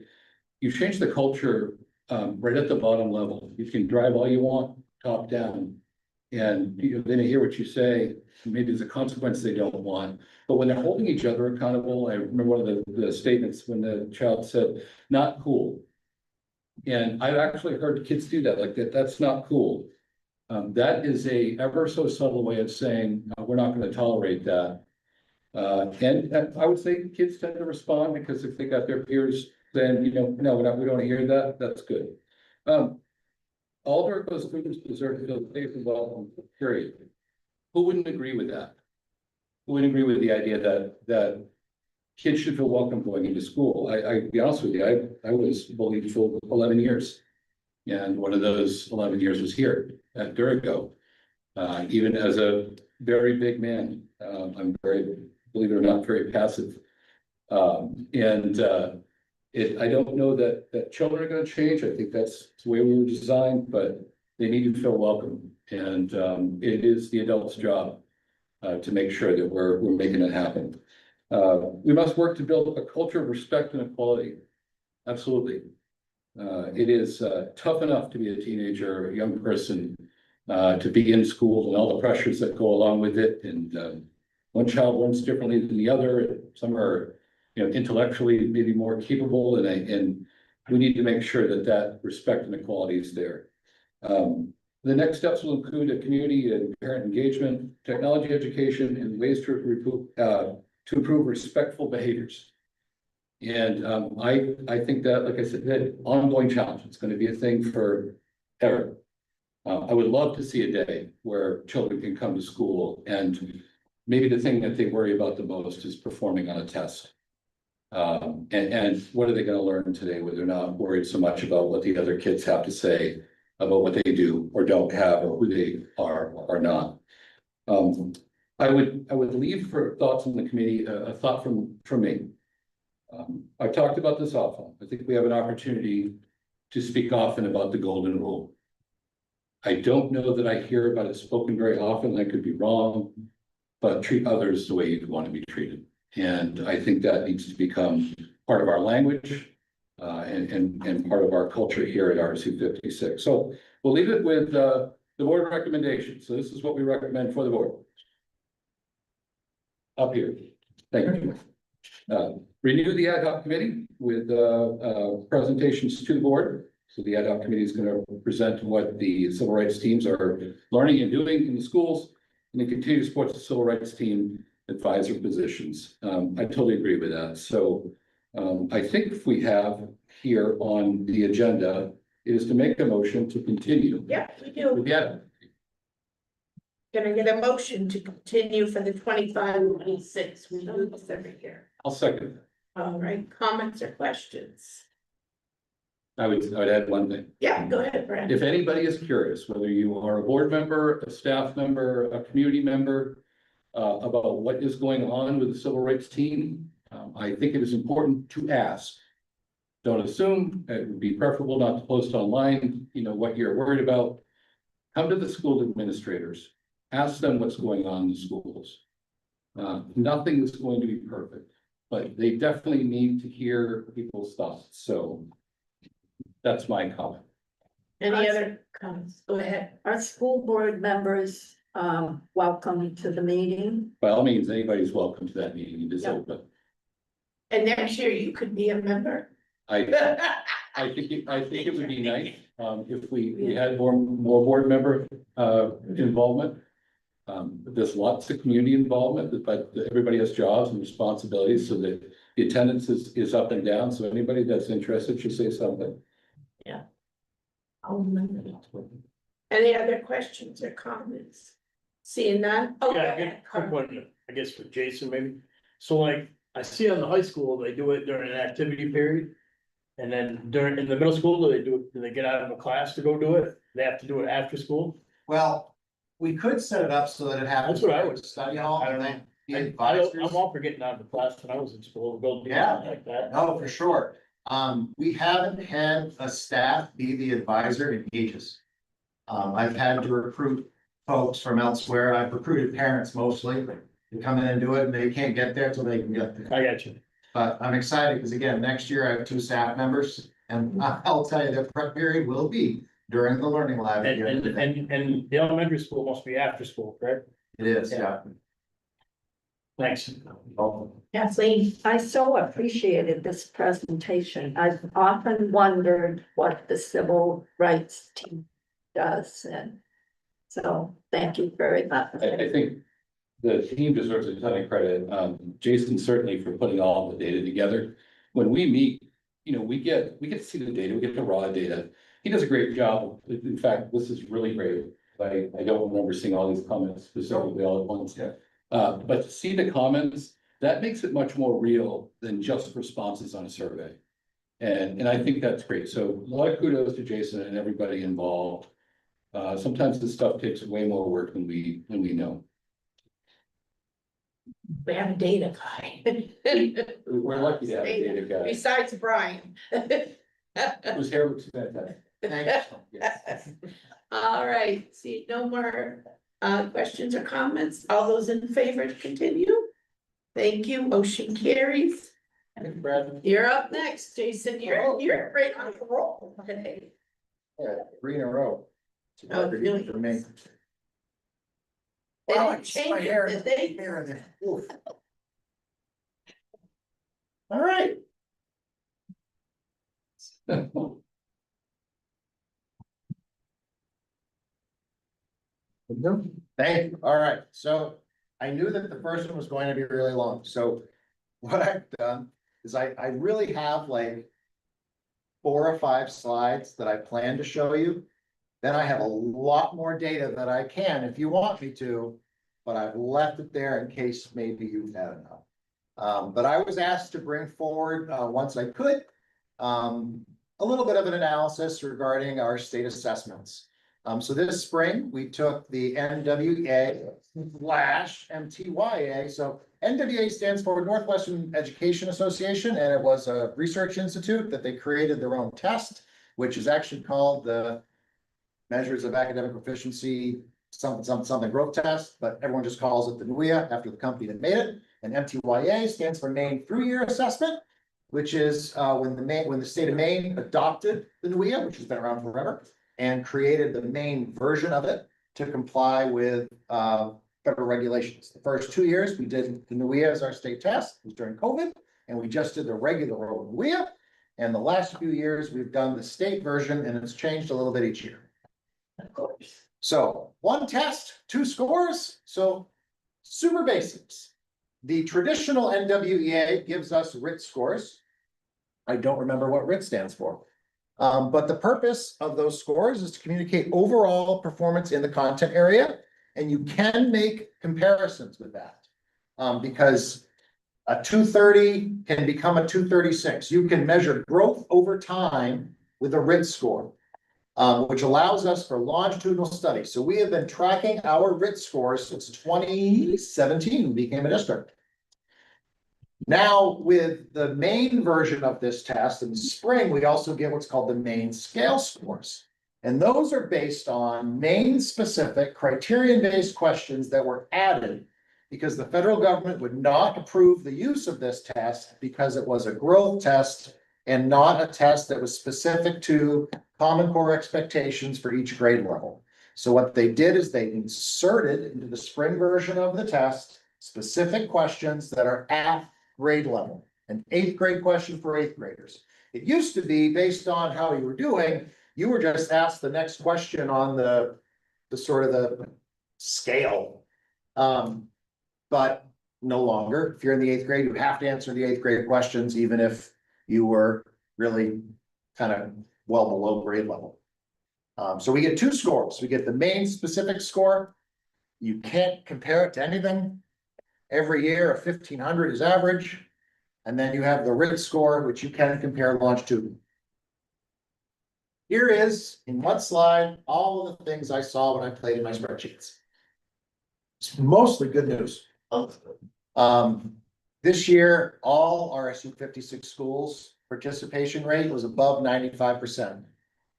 S7: you change the culture right at the bottom level. You can drive all you want top down, and you know, they may hear what you say. Maybe there's a consequence they don't want, but when they're holding each other accountable, I remember one of the statements when the child said, "Not cool." And I've actually heard kids do that, like that's not cool. That is a ever so subtle way of saying, we're not gonna tolerate that. And I would say kids tend to respond, because if they got their peers saying, you know, no, we don't wanna hear that, that's good. All Dartmouth students deserve to feel safe and welcome, period. Who wouldn't agree with that? Who wouldn't agree with the idea that kids should feel welcome going into school? I be honest with you, I was bullied for 11 years. And one of those 11 years was here at Durigo. Even as a very big man, I'm very, believe it or not, very passive. I don't know that children are gonna change. I think that's the way we were designed, but they need to feel welcome. And it is the adult's job to make sure that we're making it happen. We must work to build a culture of respect and equality. Absolutely. It is tough enough to be a teenager, a young person, to be in school and all the pressures that go along with it. And one child learns differently than the other. Some are, you know, intellectually maybe more capable, and we need to make sure that respect and equality is there. The next steps will include a community and parent engagement, technology education, and ways to improve respectful behaviors. And I think that, like I said, that ongoing challenge, it's going to be a thing for ever. I would love to see a day where children can come to school and maybe the thing that they worry about the most is performing on a test. And what are they going to learn today where they're not worried so much about what the other kids have to say about what they do or don't have or who they are or not. I would leave for thoughts on the committee, a thought from me. I've talked about this often. I think we have an opportunity to speak often about the golden rule. I don't know that I hear about it spoken very often. I could be wrong, but treat others the way you'd want to be treated. And I think that needs to become part of our language and part of our culture here at RSU 56. So we'll leave it with the board recommendation. So this is what we recommend for the board. Up here. Thank you. Renew the ad hoc committee with presentations to the board. So the ad hoc committee is going to present what the civil rights teams are learning and doing in the schools, and then continue to support the civil rights team advisor positions. I totally agree with that. So I think if we have here on the agenda is to make a motion to continue.
S1: Yeah, we do.
S7: Yeah,
S1: Can I get a motion to continue for the 25-26? We do this every year.
S7: I'll second.
S1: All right, comments or questions?
S7: I would add one thing.
S1: Yeah, go ahead, Brandon.
S7: If anybody is curious, whether you are a board member, a staff member, a community member, about what is going on with the civil rights team, I think it is important to ask. Don't assume. It would be preferable not to post online, you know, what you're worried about. Come to the school administrators, ask them what's going on in the schools. Nothing is going to be perfect, but they definitely need to hear people's thoughts, so that's my comment.
S1: Any other comments? Go ahead.
S4: Are school board members, welcome to the meeting?
S7: By all means, anybody's welcome to that meeting, it is
S4: Yeah.
S7: open.
S1: And next year you could be a member.
S7: I think it would be nice, if we had more board member, involvement. There's lots of community involvement, but everybody has jobs and responsibilities, so that the attendance is up and down, so anybody that's interested should say something.
S1: Any other questions or comments? Seeing none? Oh, go
S8: Yeah, I
S1: ahead,
S8: got a quick
S1: Carl.
S8: one, I guess for Jason maybe. So like, I see on the high school, they do it during an activity period. And then in the middle school, do they get out of a class to go do it? They have to do it after school?
S5: Well, we could set it up so that it happens.
S8: That's what I would-
S5: Study hall,
S8: I don't
S5: and
S8: know.
S5: then the
S8: I'm
S5: advisors.
S8: all for getting out of the class when I was in school, go do
S5: Yeah.
S8: something like that.
S5: No, for sure. We haven't had a staff be the advisor in ages. I've had to recruit folks from elsewhere. I've recruited parents mostly to come in and do it, and they can't get there till they can get there.
S8: I got you.
S5: But I'm excited because again, next year I have 2 staff members and I'll tell you, their prep period will be during the learning lab.
S8: And the elementary school must be after school, correct?
S5: It is, yeah.
S8: Thanks.
S1: Kathleen,
S4: I so appreciated this presentation. I've often wondered what the civil rights team does, and so thank you very much.
S7: I think the team deserves a ton of credit. Jason certainly for putting all the data together. When we meet, we get to see the data, we get the raw data. He does a great job. In fact, this is really great. I don't remember seeing all these comments specifically all at once.
S5: Yeah.
S7: But to see the comments, that makes it much more real than just responses on a survey. And I think that's great. So a lot of kudos to Jason and everybody involved. Sometimes this stuff takes way more work than we know.
S1: we have a data guy.
S7: We're lucky to have a data guy.
S1: Besides Brian.
S7: Whose hair looks fantastic.
S5: Thanks. Yes.
S1: All right, see, no more questions or comments. All those in favor to continue? Thank you, motion carries.
S5: Thank you, Brad.
S1: You're up next, Jason. You're right on the roll today.
S5: Yeah, 3 in a row. It's a
S1: Oh,
S5: record
S1: really?
S5: for me.
S1: They
S5: Wow,
S1: didn't
S5: it's my
S1: change
S5: hair.
S1: it, did they?
S5: Hair in there. Oof. All right. Thank you. All right, so I knew that the first one was going to be really long, so what I've done is I really have like 4 or 5 slides that I plan to show you. Then I have a lot more data that I can, if you want me to, but I've left it there in case maybe you've had enough. But I was asked to bring forward, once I could, a little bit of an analysis regarding our state assessments. So this spring, we took the NWA / MTYA. So NWA stands for Northwestern Education Association, and it was a research institute that they created their own test, which is actually called the Measures of Academic Proficiency, something growth test, but everyone just calls it the NWEA after the company that made it. And MTYA stands for Maine Through-Year Assessment, which is when the state of Maine adopted the NWEA, which has been around forever, and created the Maine version of it to comply with federal regulations. The first 2 years, we did the NWEA as our state test, it was during COVID, and we just did the regular old NWEA. And the last few years, we've done the state version, and it's changed a little bit each year.
S1: Of course.
S5: So 1 test, 2 scores, so super basics. The traditional NWEA gives us RIT scores. I don't remember what RIT stands for. But the purpose of those scores is to communicate overall performance in the content area, and you can make comparisons with that. Because a 230 can become a 236. You can measure growth over time with a RIT score, which allows us for longitudinal studies. So we have been tracking our RIT scores since 2017, we became a district. Now, with the Maine version of this test in the spring, we also get what's called the Maine scale scores. And those are based on Maine specific criterion-based questions that were added because the federal government would not approve the use of this test because it was a growth test and not a test that was specific to Common Core expectations for each grade level. So what they did is they inserted into the spring version of the test specific questions that are at grade level, an eighth grade question for eighth graders. It used to be based on how you were doing, you were just asked the next question on the sort of the scale. But no longer, if you're in the eighth grade, you have to answer the eighth grade questions, even if you were really kind of well below grade level. So we get two scores. We get the main specific score. You can't compare it to anything. Every year, a 1500 is average. And then you have the RIT score, which you can compare longitudinally. Here is, in one slide, all of the things I saw when I played in my spreadsheets. It's mostly good news. This year, all RSU 56 schools participation rate was above 95%.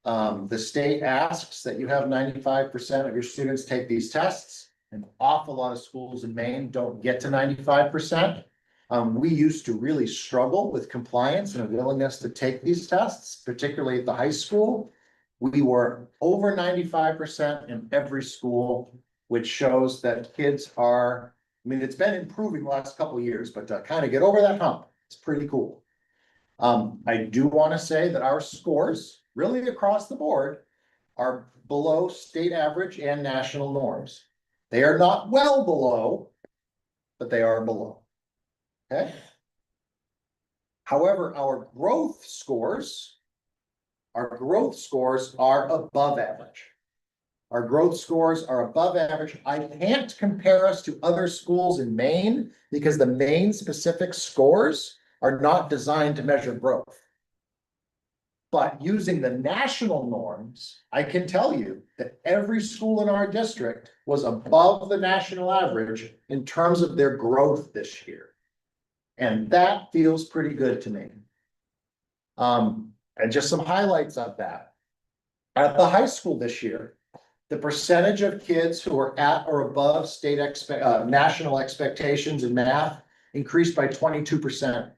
S5: The state asks that you have 95% of your students take these tests. An awful lot of schools in Maine don't get to 95%. We used to really struggle with compliance and a willingness to take these tests, particularly at the high school. We were over 95% in every school, which shows that kids are, I mean, it's been improving the last couple of years, but to kind of get over that hump, it's pretty cool. I do want to say that our scores, really across the board, are below state average and national norms. They are not well below, but they are below. Okay. However, our growth scores are above average. Our growth scores are above average. I can't compare us to other schools in Maine because the Maine specific scores are not designed to measure growth. But using the national norms, I can tell you that every school in our district was above the national average in terms of their growth this year. And that feels pretty good to me. And just some highlights of that. At the high school this year, the percentage of kids who are at or above national expectations in math increased by 22%.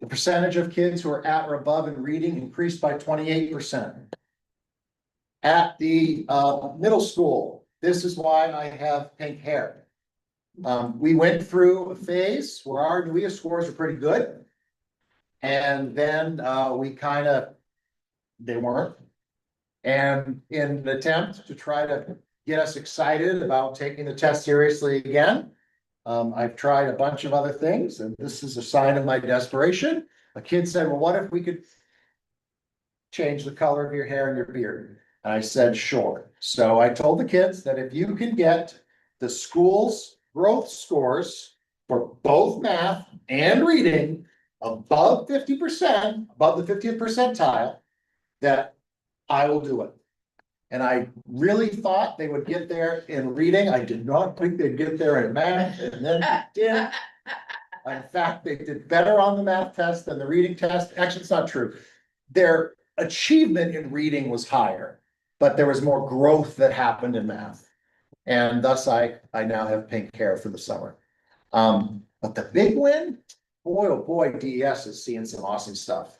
S5: The percentage of kids who are at or above in reading increased by 28%. At the middle school, this is why I have pink hair. We went through a phase where our NWEA scores were pretty good. And then they weren't. And in an attempt to try to get us excited about taking the test seriously again, I've tried a bunch of other things, and this is a sign of my desperation. A kid said, well, what if we could change the color of your hair and your beard? And I said, sure. So I told the kids that if you can get the school's growth scores for both math and reading above 50%, above the 50th percentile, that I will do it. And I really thought they would get there in reading. I did not think they'd get there in math, and then they did. In fact, they did better on the math test than the reading test. Actually, it's not true. Their achievement in reading was higher, but there was more growth that happened in math. And thus I now have pink hair for the summer. But the big win, boy, oh boy, DES is seeing some awesome stuff.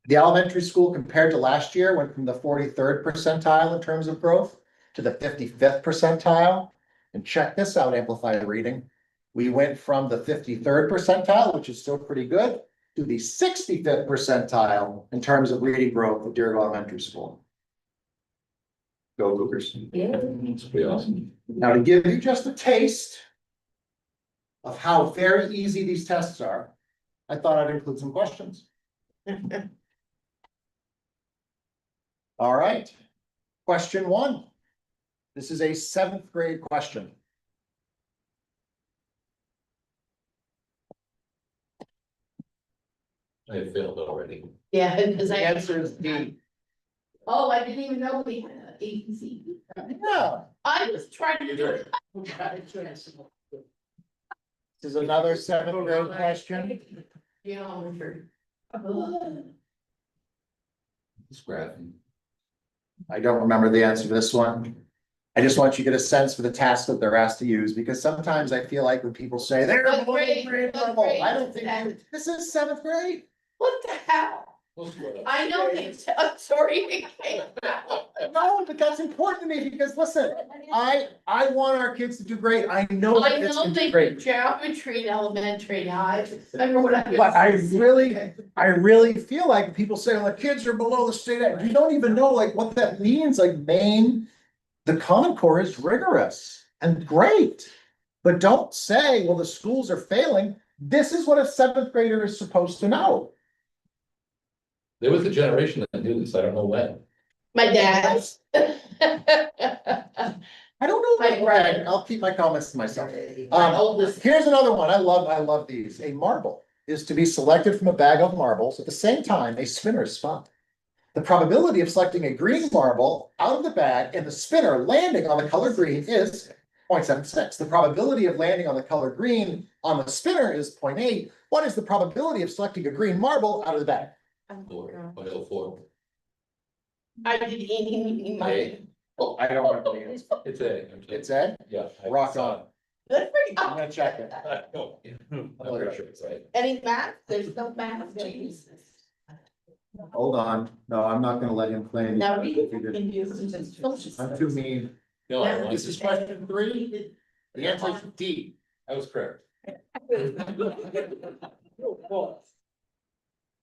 S5: The elementary school compared to last year went from the 43rd percentile in terms of growth to the 55th percentile. And check this out, amplified reading. We went from the 53rd percentile, which is still pretty good, to the 65th percentile in terms of reading growth at Deerfield Elementary School. Go Cougars.
S4: Yeah.
S7: It's pretty awesome.
S5: Now, to give you just a taste of how very easy these tests are, I thought I'd include some questions. All right. Question 1. This is a 7th grade question.
S7: I failed already.
S1: Yeah, because
S5: The answer is D.
S1: oh, I didn't even know we had an ABC.
S5: Yeah.
S1: I was trying to do it.
S5: This is another 7th grade question.
S1: Geometry.
S7: It's graphing.
S5: I don't remember the answer to this one. I just want you to get a sense for the task that they're asked to use, because sometimes I feel like when people say they're
S1: What
S5: below
S1: grade-
S5: grade
S1: what
S5: level,
S1: grade
S5: I don't
S1: is
S5: think,
S1: that?
S5: this is seventh grade.
S1: What the hell? I know it's, I'm sorry.
S5: No, but that's important to me, because listen, I want our kids to do great. I know
S1: I
S5: that it's
S1: know
S5: gonna
S1: they
S5: be
S1: do
S5: great.
S1: geometry in elementary, I remember what I.
S5: But I really feel like people say, well, the kids are below the state, you don't even know like what that means, like Maine. The Common Core is rigorous and great, but don't say, well, the schools are failing. This is what a seventh grader is supposed to know.
S7: There was a generation that knew this, I don't know when.
S1: My dad's.
S5: I don't know.
S1: My brother.
S5: I'll keep my comments to myself.
S1: My oldest.
S5: Here's another one. I love these. A marble is to be selected from a bag of marbles. At the same time, a spinner is spun. The probability of selecting a green marble out of the bag and the spinner landing on the color green is 0.76. The probability of landing on the color green on the spinner is 0.8. What is the probability of selecting a green marble out of the bag?
S7: 4.04.
S1: I did eeny, meeny,
S7: Oh,
S5: I don't remember the answer.
S7: it's A.
S5: It's Ed?
S7: Yeah.
S5: Rock on.
S1: Good for you.
S5: I'm gonna check it.
S7: I'm pretty sure it's right.
S1: Any math? There's no math, Jesus.
S5: Hold on. No, I'm not gonna let him claim.
S1: Now we can use this.
S5: I'm too mean.
S7: No, I
S5: This is question 3. The answer is D.
S7: I was correct.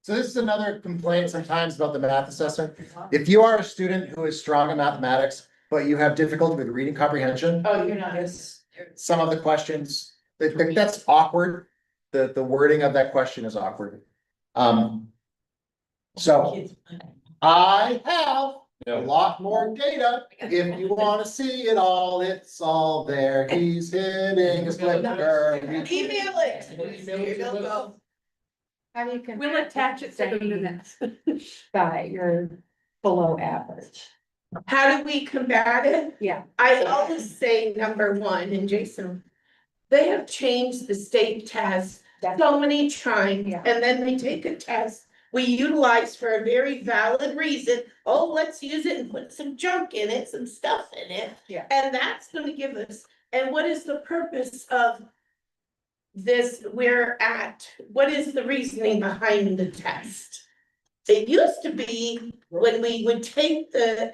S5: So this is another complaint sometimes about the math assessment. If you are a student who is strong in mathematics, but you have difficulty with reading comprehension,
S1: Oh, you're not as.
S5: some of the questions, that's awkward. The wording of that question is awkward. So I have a lot more data. If you wanna see it all, it's all there. He's hitting his clicker.
S1: Email it. Here you go.
S4: How you can.
S9: We'll attach it to the minutes.
S4: Guy, you're below average.
S1: How do we combat it?
S4: Yeah.
S1: I always say number one, and Jason, they have changed the state test so many times,
S4: Yeah.
S1: and then they take a test we utilize for a very valid reason. Oh, let's use it and put some junk in it, some stuff in it.
S4: Yeah.
S1: And that's gonna give us, and what is the purpose of this, what is the reasoning behind the test? It used to be when we would take the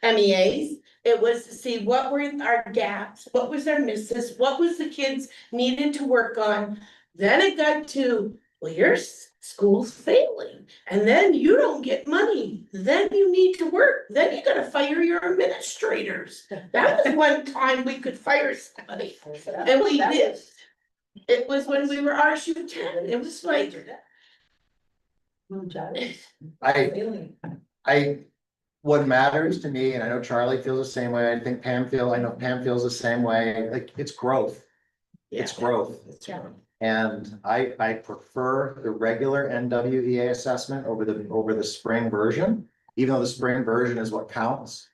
S1: MEAs, it was to see what were our gaps, what was our misses, what was the kids needed to work on. Then it got to, well, your school's failing, and then you don't get money, then you need to work, then you gotta fire your administrators. That was one time we could fire somebody, and we did. It was when we were RSU 10, it was like.
S5: What matters to me, and I know Charlie feels the same way, I know Pam feels the same way, like, it's growth. It's growth.
S1: Yeah.
S5: And I prefer the regular NWEA assessment over the spring version, even though the spring version is what counts.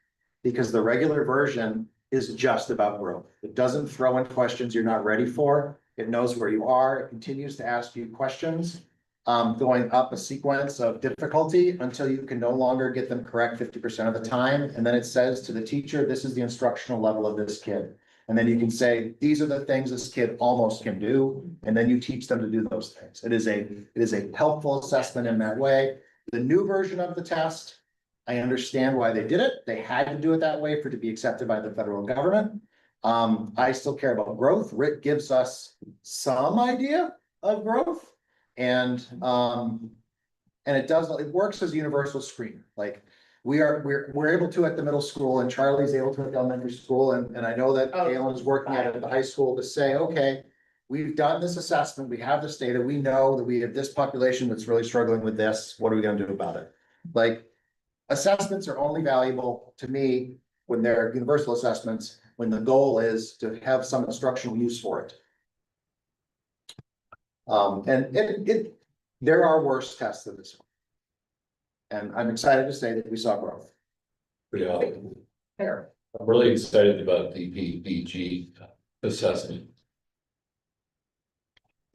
S5: Because the regular version is just about growth. It doesn't throw in questions you're not ready for. It knows where you are. It continues to ask you questions, going up a sequence of difficulty until you can no longer get them correct 50% of the time. And then it says to the teacher, this is the instructional level of this kid. And then you can say, these are the things this kid almost can do. And then you teach them to do those things. It is a helpful assessment in that way. The new version of the test, I understand why they did it. They had to do it that way for it to be accepted by the federal government. I still care about growth. Rick gives us some idea of growth. And it works as a universal screen. Like we're able to at the middle school, and Charlie's able to at the elementary school, and I know that Galen is working at the high school to say, okay, we've done this assessment, we have this data, we know that we have this population that's really struggling with this, what are we gonna do about it? Like, assessments are only valuable to me when they're universal assessments, when the goal is to have some instructional use for it. There are worse tests than this one. And I'm excited to say that we saw growth.
S7: Yeah. I'm really excited about the PPG assessment,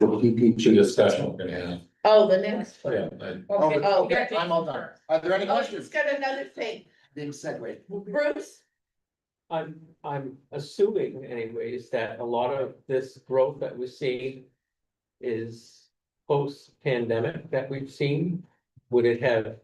S5: The
S7: the
S5: PPG
S7: discussion we're gonna have.
S1: Oh, the next one.
S7: Yeah,
S5: Okay, I'm all done. Are there any
S1: Oh,
S5: questions?
S1: he's got another thing.
S5: Being segued.
S1: Bruce,
S2: I'm assuming anyways that a lot of this growth that we're seeing is post-pandemic that we've seen. Would it have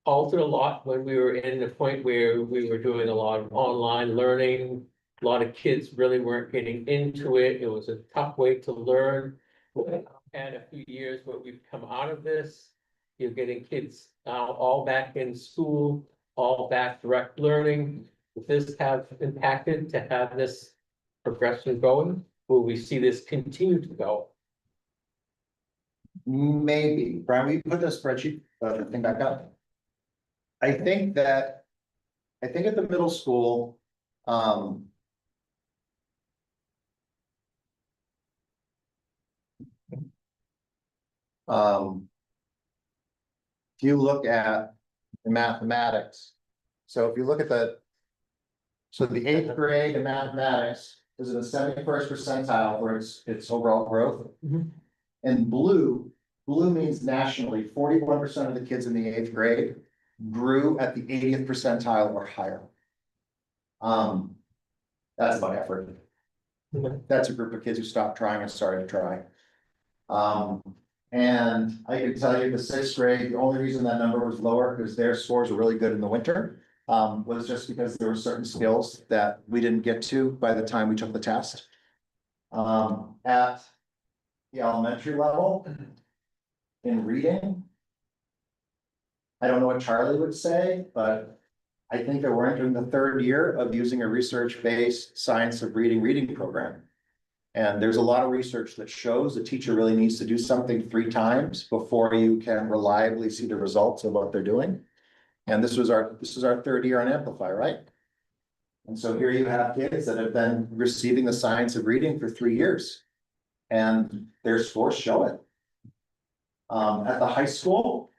S2: altered a lot when we were in the point where we were doing a lot of online learning? A lot of kids really weren't getting into it. It was a tough way to learn. We had a few years where we've come out of this. You're getting kids now all back in school, all back direct learning. Would this have impacted to have this progression going? Will we see this continue to go?
S5: Maybe, Brian, we put the spreadsheet, thing back up. I think at the middle school, if you look at the mathematics, so if you look at the eighth grade in mathematics is in the 71st percentile for its overall growth.
S2: Mhm.
S5: And blue means nationally, 41% of the kids in the eighth grade grew at the 80th percentile or higher. That's about effort.
S2: Okay.
S5: That's a group of kids who stopped trying and started to try. And I can tell you the sixth grade, the only reason that number was lower because their scores were really good in the winter. Was just because there were certain skills that we didn't get to by the time we took the test. At the elementary level, in reading, I don't know what Charlie would say, but I think that we're entering the third year of using a research-based science of reading program. And there's a lot of research that shows a teacher really needs to do something 3 times before you can reliably see the results of what they're doing. And this is our third year on Amplify, right? And so here you have kids that have been receiving the science of reading for 3 years. And their scores show it. At the high school.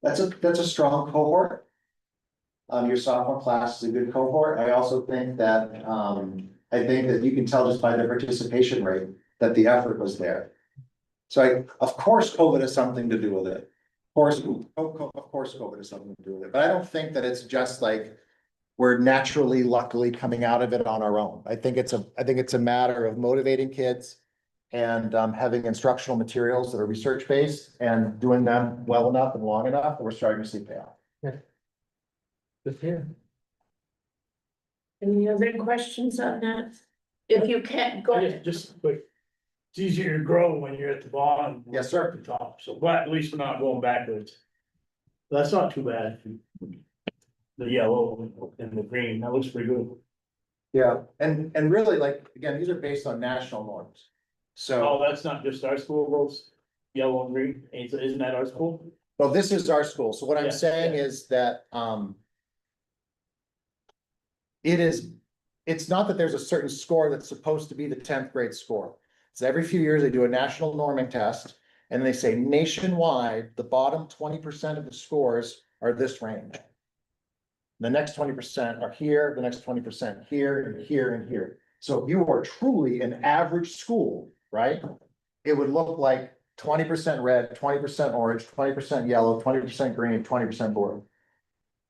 S5: That's a strong cohort. Your sophomore class is a good cohort. I also think that, you can tell just by the participation rate that the effort was there. So of course, COVID has something to do with it. Of course, COVID has something to do with it, but I don't think that it's just like we're naturally, luckily coming out of it on our own. I think it's a matter of motivating kids and having instructional materials that are research-based and doing them well enough and long enough, and we're starting to see payoff.
S2: Good here.
S1: Any other questions on that? If you can't, go ahead.
S8: Just quick. It's easier to grow when you're at the bottom.
S5: Yes, sir.
S8: At the top, so, but at least we're not going backwards. That's not too bad. The yellow and the green, that looks pretty good.
S5: Yeah, and really, like, again, these are based on national norms. So,
S8: Oh, that's not just our school, those yellow and green, isn't that our school?
S5: well, this is our school. So what I'm
S8: Yeah,
S5: saying
S8: yeah.
S5: is that, it's not that there's a certain score that's supposed to be the 10th grade score. So every few years they do a national norming test and they say nationwide, the bottom 20% of the scores are this range. The next 20% are here, the next 20% here and here and here. So if you are truly an average school, right? It would look like 20% red, 20% orange, 20% yellow, 20% green, 20% blue.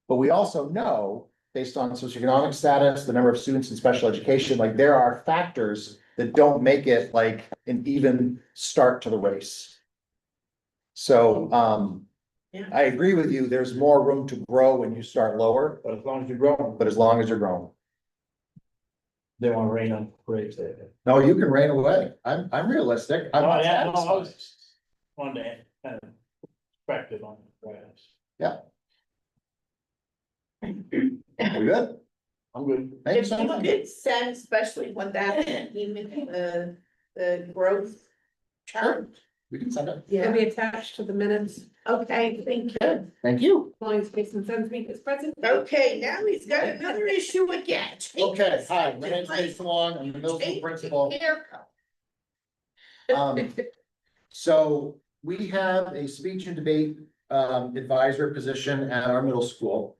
S5: But we also know, based on socioeconomic status, the number of students in special education, like there are factors that don't make it like an even start to the race. So,
S1: Yeah.
S5: I agree with you, there's more room to grow when you start lower,
S8: But as long as you're growing,
S5: but as long as you're growing.
S8: they want to rain on parades there.
S5: No, you can rein away. I'm realistic. I'm
S8: Oh,
S5: not
S8: yeah, no, I
S5: satisfied.
S8: was one day, kind of perspective on the grass.
S5: We're good.
S8: I'm good.
S5: Thank you
S1: If
S5: so
S1: you
S5: much.
S1: could send, especially when that, even the growth chart.
S5: We can send it.
S9: It'll be attached to the minutes,
S1: Okay, thank you.
S5: Thank you.
S9: as long as Jason sends me his present.
S1: Okay, now he's got another issue again.
S5: Okay, hi, my name's Jason Long, I'm the middle school principal.
S1: Haircut.
S5: So we have a speech and debate advisor position at our middle school.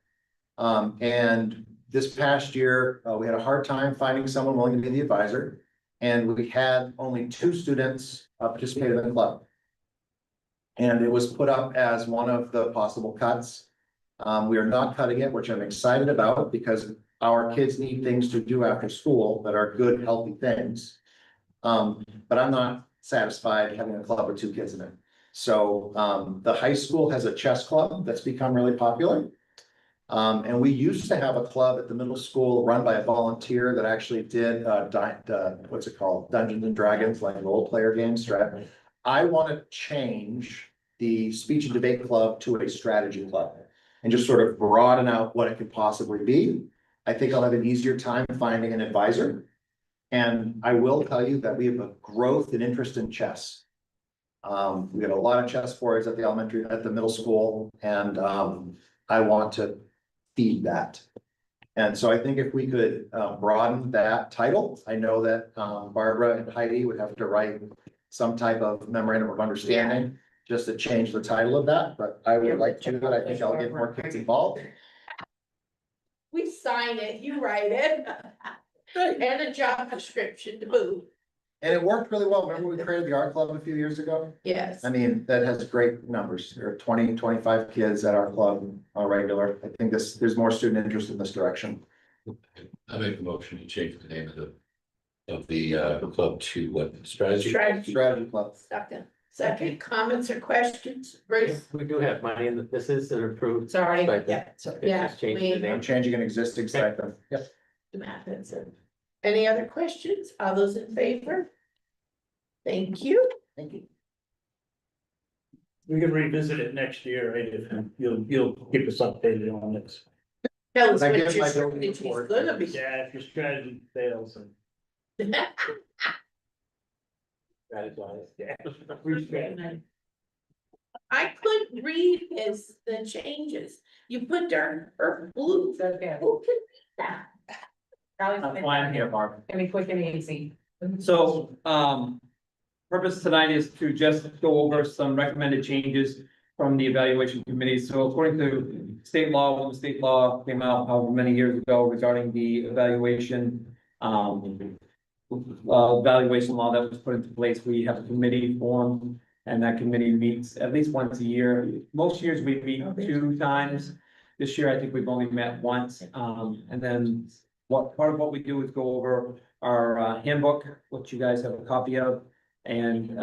S5: And this past year, we had a hard time finding someone willing to be the advisor. And we had only 2 students participate in the club. And it was put up as one of the possible cuts. We are not cutting it, which I'm excited about because our kids need things to do after school that are good, healthy things. But I'm not satisfied having a club with 2 kids in it. So, the high school has a chess club that's become really popular. And we used to have a club at the middle school run by a volunteer that actually did, what's it called? Dungeons and Dragons, like role player games, strategy. I want to change the speech and debate club to a strategy club and just sort of broaden out what it could possibly be. I think I'll have an easier time finding an advisor. And I will tell you that we have a growth and interest in chess. We got a lot of chess boards at the middle school, and I want to feed that. And so I think if we could broaden that title, I know that Barbara and Heidi would have to write some type of memorandum of understanding just to change the title of that, but I would like to, but I think I'll get more kids involved.
S1: We sign it, you write it. And a job description to boot.
S5: And it worked really well. Remember we created the art club a few years ago?
S1: Yes.
S5: I mean, that has great numbers. There are 20, 25 kids at our club on regular. I think there's more student interest in this direction.
S7: I make the motion to change the name of the club to what, strategy?
S5: Strategy club.
S1: Second, comments or questions, Bruce?
S2: We do have money in this is an approved.
S3: It's already,
S2: stipend.
S3: yeah.
S2: So it
S1: Yeah,
S2: just changed the
S1: we-
S2: name.
S5: I'm changing an existing stipend. Yep.
S1: Any other questions? All those in favor? Thank you.
S5: Thank you.
S8: We can revisit it next year, right? If you'll keep us updated on this.
S1: Tell us
S5: I
S1: what
S5: give
S1: your
S5: my building
S1: strategy's
S5: report.
S1: gonna be.
S8: Yeah, if your strategy fails, and
S2: Strategize, yeah.
S1: I couldn't read the changes. You put dark purple, blue. Who can read that?
S6: That's why I'm here, Barb.
S3: Gonna be quick and easy.
S6: So, purpose tonight is to just go over some recommended changes from the evaluation committee. So according to state law, when the state law came out however many years ago regarding the evaluation, evaluation law that was put into place, we have a committee formed, and that committee meets at least once a year. Most years we meet 2 times. This year, I think we've only met once. And then part of what we do is go over our handbook, which you guys have a copy of, and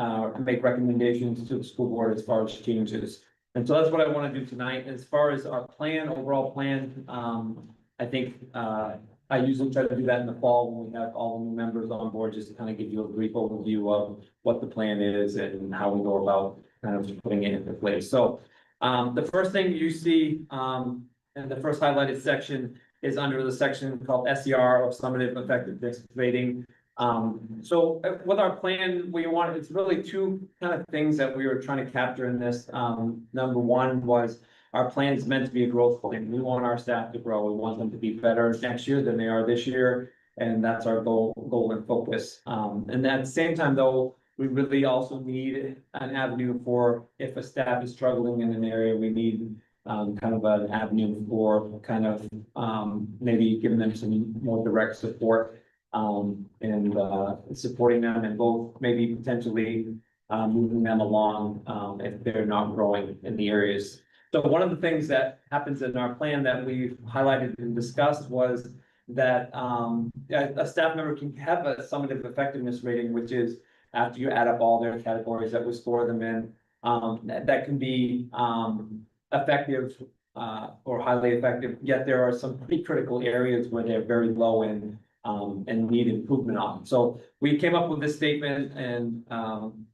S6: make recommendations to the school board as far as changes. And so that's what I want to do tonight. As far as our plan, overall plan, I think I usually try to do that in the fall when we have all the new members on board, just to kind of give you a brief overview of what the plan is and how we go about kind of putting it into place. So the first thing you see in the first highlighted section is under the section called SER, or summative effectiveness rating. So with our plan, it's really 2 kind of things that we were trying to capture in this. Number one was our plan is meant to be a growth plan. We want our staff to grow. We want them to be better next year than they are this year. And that's our goal and focus. And at the same time, though, we really also need an avenue for if a staff is struggling in an area, we need kind of an avenue for kind of maybe giving them some more direct support and supporting them, and both maybe potentially moving them along if they're not growing in the areas. So one of the things that happens in our plan that we've highlighted and discussed was that a staff member can have a summative effectiveness rating, which is after you add up all their categories that we score them in, that can be effective or highly effective, yet there are some pretty critical areas where they're very low in and need improvement on. So we came up with this statement, and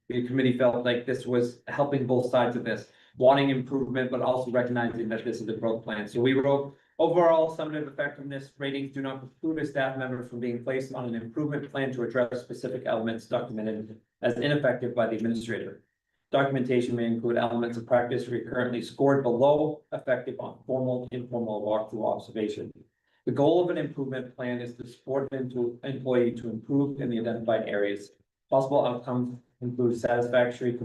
S6: the committee felt like this was helping both sides of this, wanting improvement, but also recognizing that this is a growth plan. So we wrote, overall summative effectiveness ratings do not preclude a staff member from being placed on an improvement plan to address specific elements documented as ineffective by the administrator. Documentation may include elements of practice recurrently scored below effective on formal, informal, walkthrough observation. The goal of an improvement plan is to support an employee to improve in the identified areas. Possible outcomes include satisfactory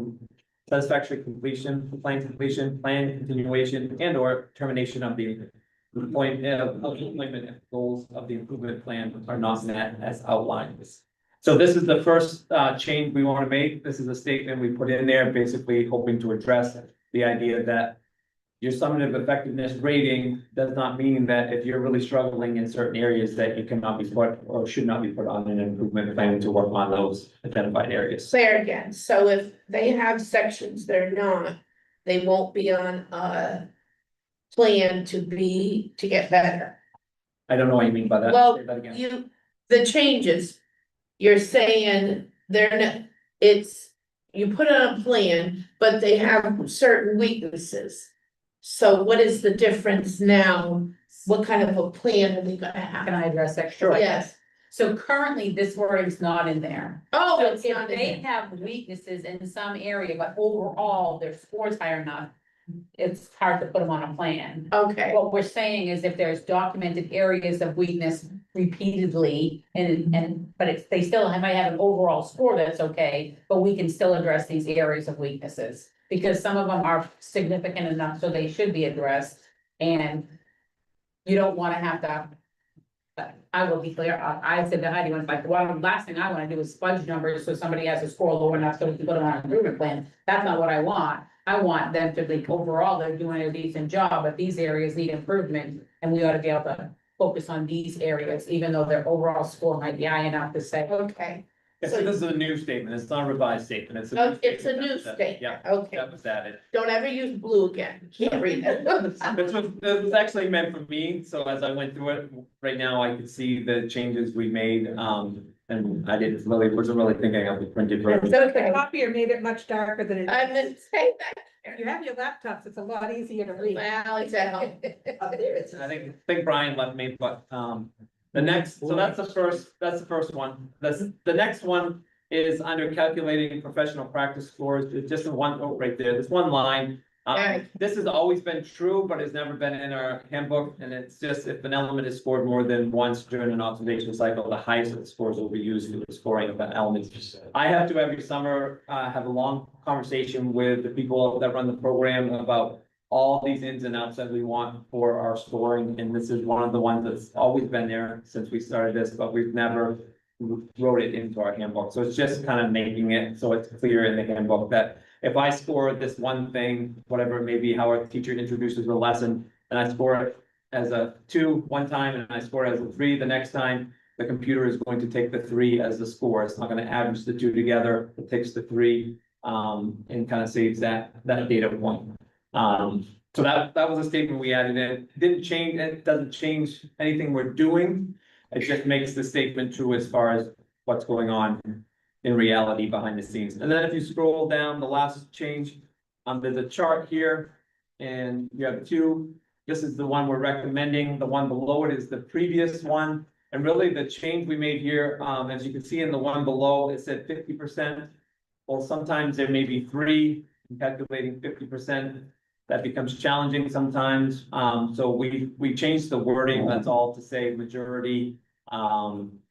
S6: completion, plan continuation, and or termination of the employment if goals of the improvement plan are not met as outlined. So this is the first change we want to make. This is a statement we put in there, basically hoping to address the idea that your summative effectiveness rating does not mean that if you're really struggling in certain areas that you cannot be put or should not be put on an improvement plan to work on those identified areas.
S1: Say it again, so if they have sections they're not, they won't be on a plan to get better.
S6: I don't know what you mean by that.
S1: Well,
S6: Say that again.
S1: the changes, you're saying they're not, you put on a plan, but they have certain weaknesses. So what is the difference now? What kind of a plan are they gonna
S3: Can
S1: have?
S3: I address that? Sure.
S1: Yes,
S3: So currently, this word is not in there.
S1: oh,
S3: So
S1: it's not
S3: if they
S1: in there.
S3: have weaknesses in some area, but overall their score's high enough, it's hard to put them on a plan.
S1: Okay,
S3: What we're saying is if there's documented areas of weakness repeatedly but they still might have an overall score that's okay, but we can still address these areas of weaknesses. Because some of them are significant enough, so they should be addressed, and you don't wanna have to. I will be clear, I said to Heidi, when like, well, the last thing I wanna do is fudge numbers, so somebody has a score low enough so we can put it on an improvement plan. That's not what I want. I want them to think overall, they're doing a decent job, but these areas need improvement, and we ought to be able to focus on these areas, even though their overall score might be high enough to say,
S1: okay,
S6: Yeah, so this is a new statement. It's not a revised statement. It's a.
S1: oh, it's a new
S6: that-
S1: statement,
S6: Yeah,
S1: okay,
S6: that was added.
S1: don't ever use blue again, can't read it.
S6: This was actually meant for me, so as I went through it, right now I could see the changes we made, and wasn't really thinking of the printed version.
S1: It's okay,
S9: The copier made it much darker than it.
S1: I didn't say that.
S9: If you have your laptops, it's a lot easier to read.
S1: Well, it's at home.
S6: I think Brian left me, but, the next, so that's the first one. The next one is under calculating professional practice scores. It's just one, oh, right there, there's one line.
S1: Okay.
S6: This has always been true, but it's never been in our handbook, and it's just if an element is scored more than once during an observation cycle, the highest of the scores will be used for the scoring of that element. I have to every summer, have a long conversation with the people that run the program about all these ins and outs that we want for our scoring, and this is one of the ones that's always been there since we started this, but we've never wrote it into our handbook. So it's just kind of making it so it's clear in the handbook that if I score this one thing, whatever it may be, how our teacher introduces the lesson, and I score it as a 2 one time and I score it as a 3 the next time, the computer is going to take the 3 as the score. It's not going to average the 2 together. It takes the 3 and kind of saves that data point. So that was a statement we added in. It doesn't change anything we're doing. It just makes the statement true as far as what's going on in reality behind the scenes. And then if you scroll down, the last change, there's a chart here, and you have 2. This is the one we're recommending. The one below it is the previous one. And really the change we made here, as you can see in the one below, it said 50%. Well, sometimes there may be 3, calculating 50%. That becomes challenging sometimes. So we changed the wording, that's all, to say majority.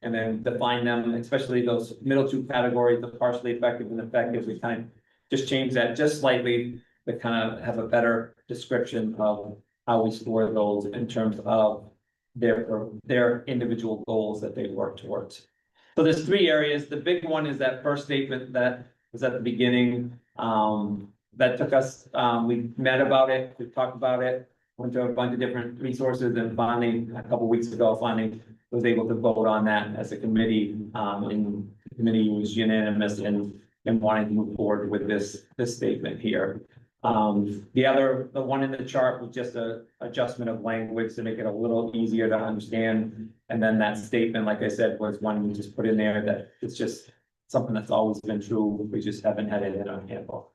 S6: And then define them, especially those middle 2 categories, the partially effective and effective. We kind of just changed that just slightly to kind of have a better description of how we score those in terms of their individual goals that they work towards. So there's 3 areas. The big one is that first statement that was at the beginning. That took us, we met about it, we talked about it, went to a bunch of different resources, and finally, a couple weeks ago, finally was able to vote on that as a committee. And the committee was unanimous in wanting to move forward with this statement here. The one in the chart was just a adjustment of language to make it a little easier to understand. And then that statement, like I said, was one we just put in there that it's just something that's always been true. We just haven't had it in our handbook.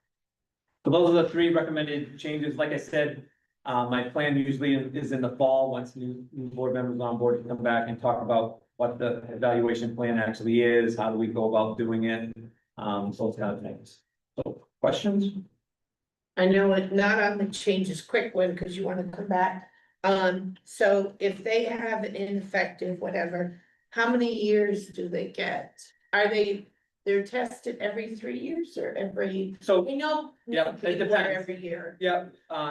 S6: So those are the 3 recommended changes. Like I said, my plan usually is in the fall, once new board members on board to come back and talk about what the evaluation plan actually is, how do we go about doing it, those kind of things. So, questions?
S1: I know it, not on the changes quick one, because you want to come back. So if they have an ineffective, whatever, how many years do they get? Are they they're tested every 3 years or every,
S6: So,
S1: we know.
S6: Yeah, it
S1: people are
S6: depends.
S1: Every year.
S6: yeah,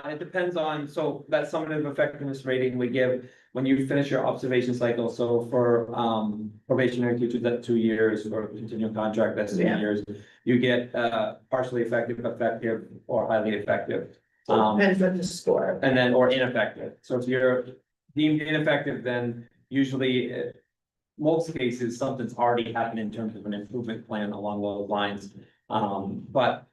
S6: it depends on, so that summative effectiveness rating we give when you finish your observation cycle. So for probationary teachers, that's 2 years, or continuing contract, that's 3
S1: Yeah.
S6: years. You get partially effective, effective, or highly effective.
S1: So it depends on the score.
S6: And then, or ineffective. So if you're deemed ineffective, then usually, most cases, something's already happened in terms of an improvement plan along those lines. But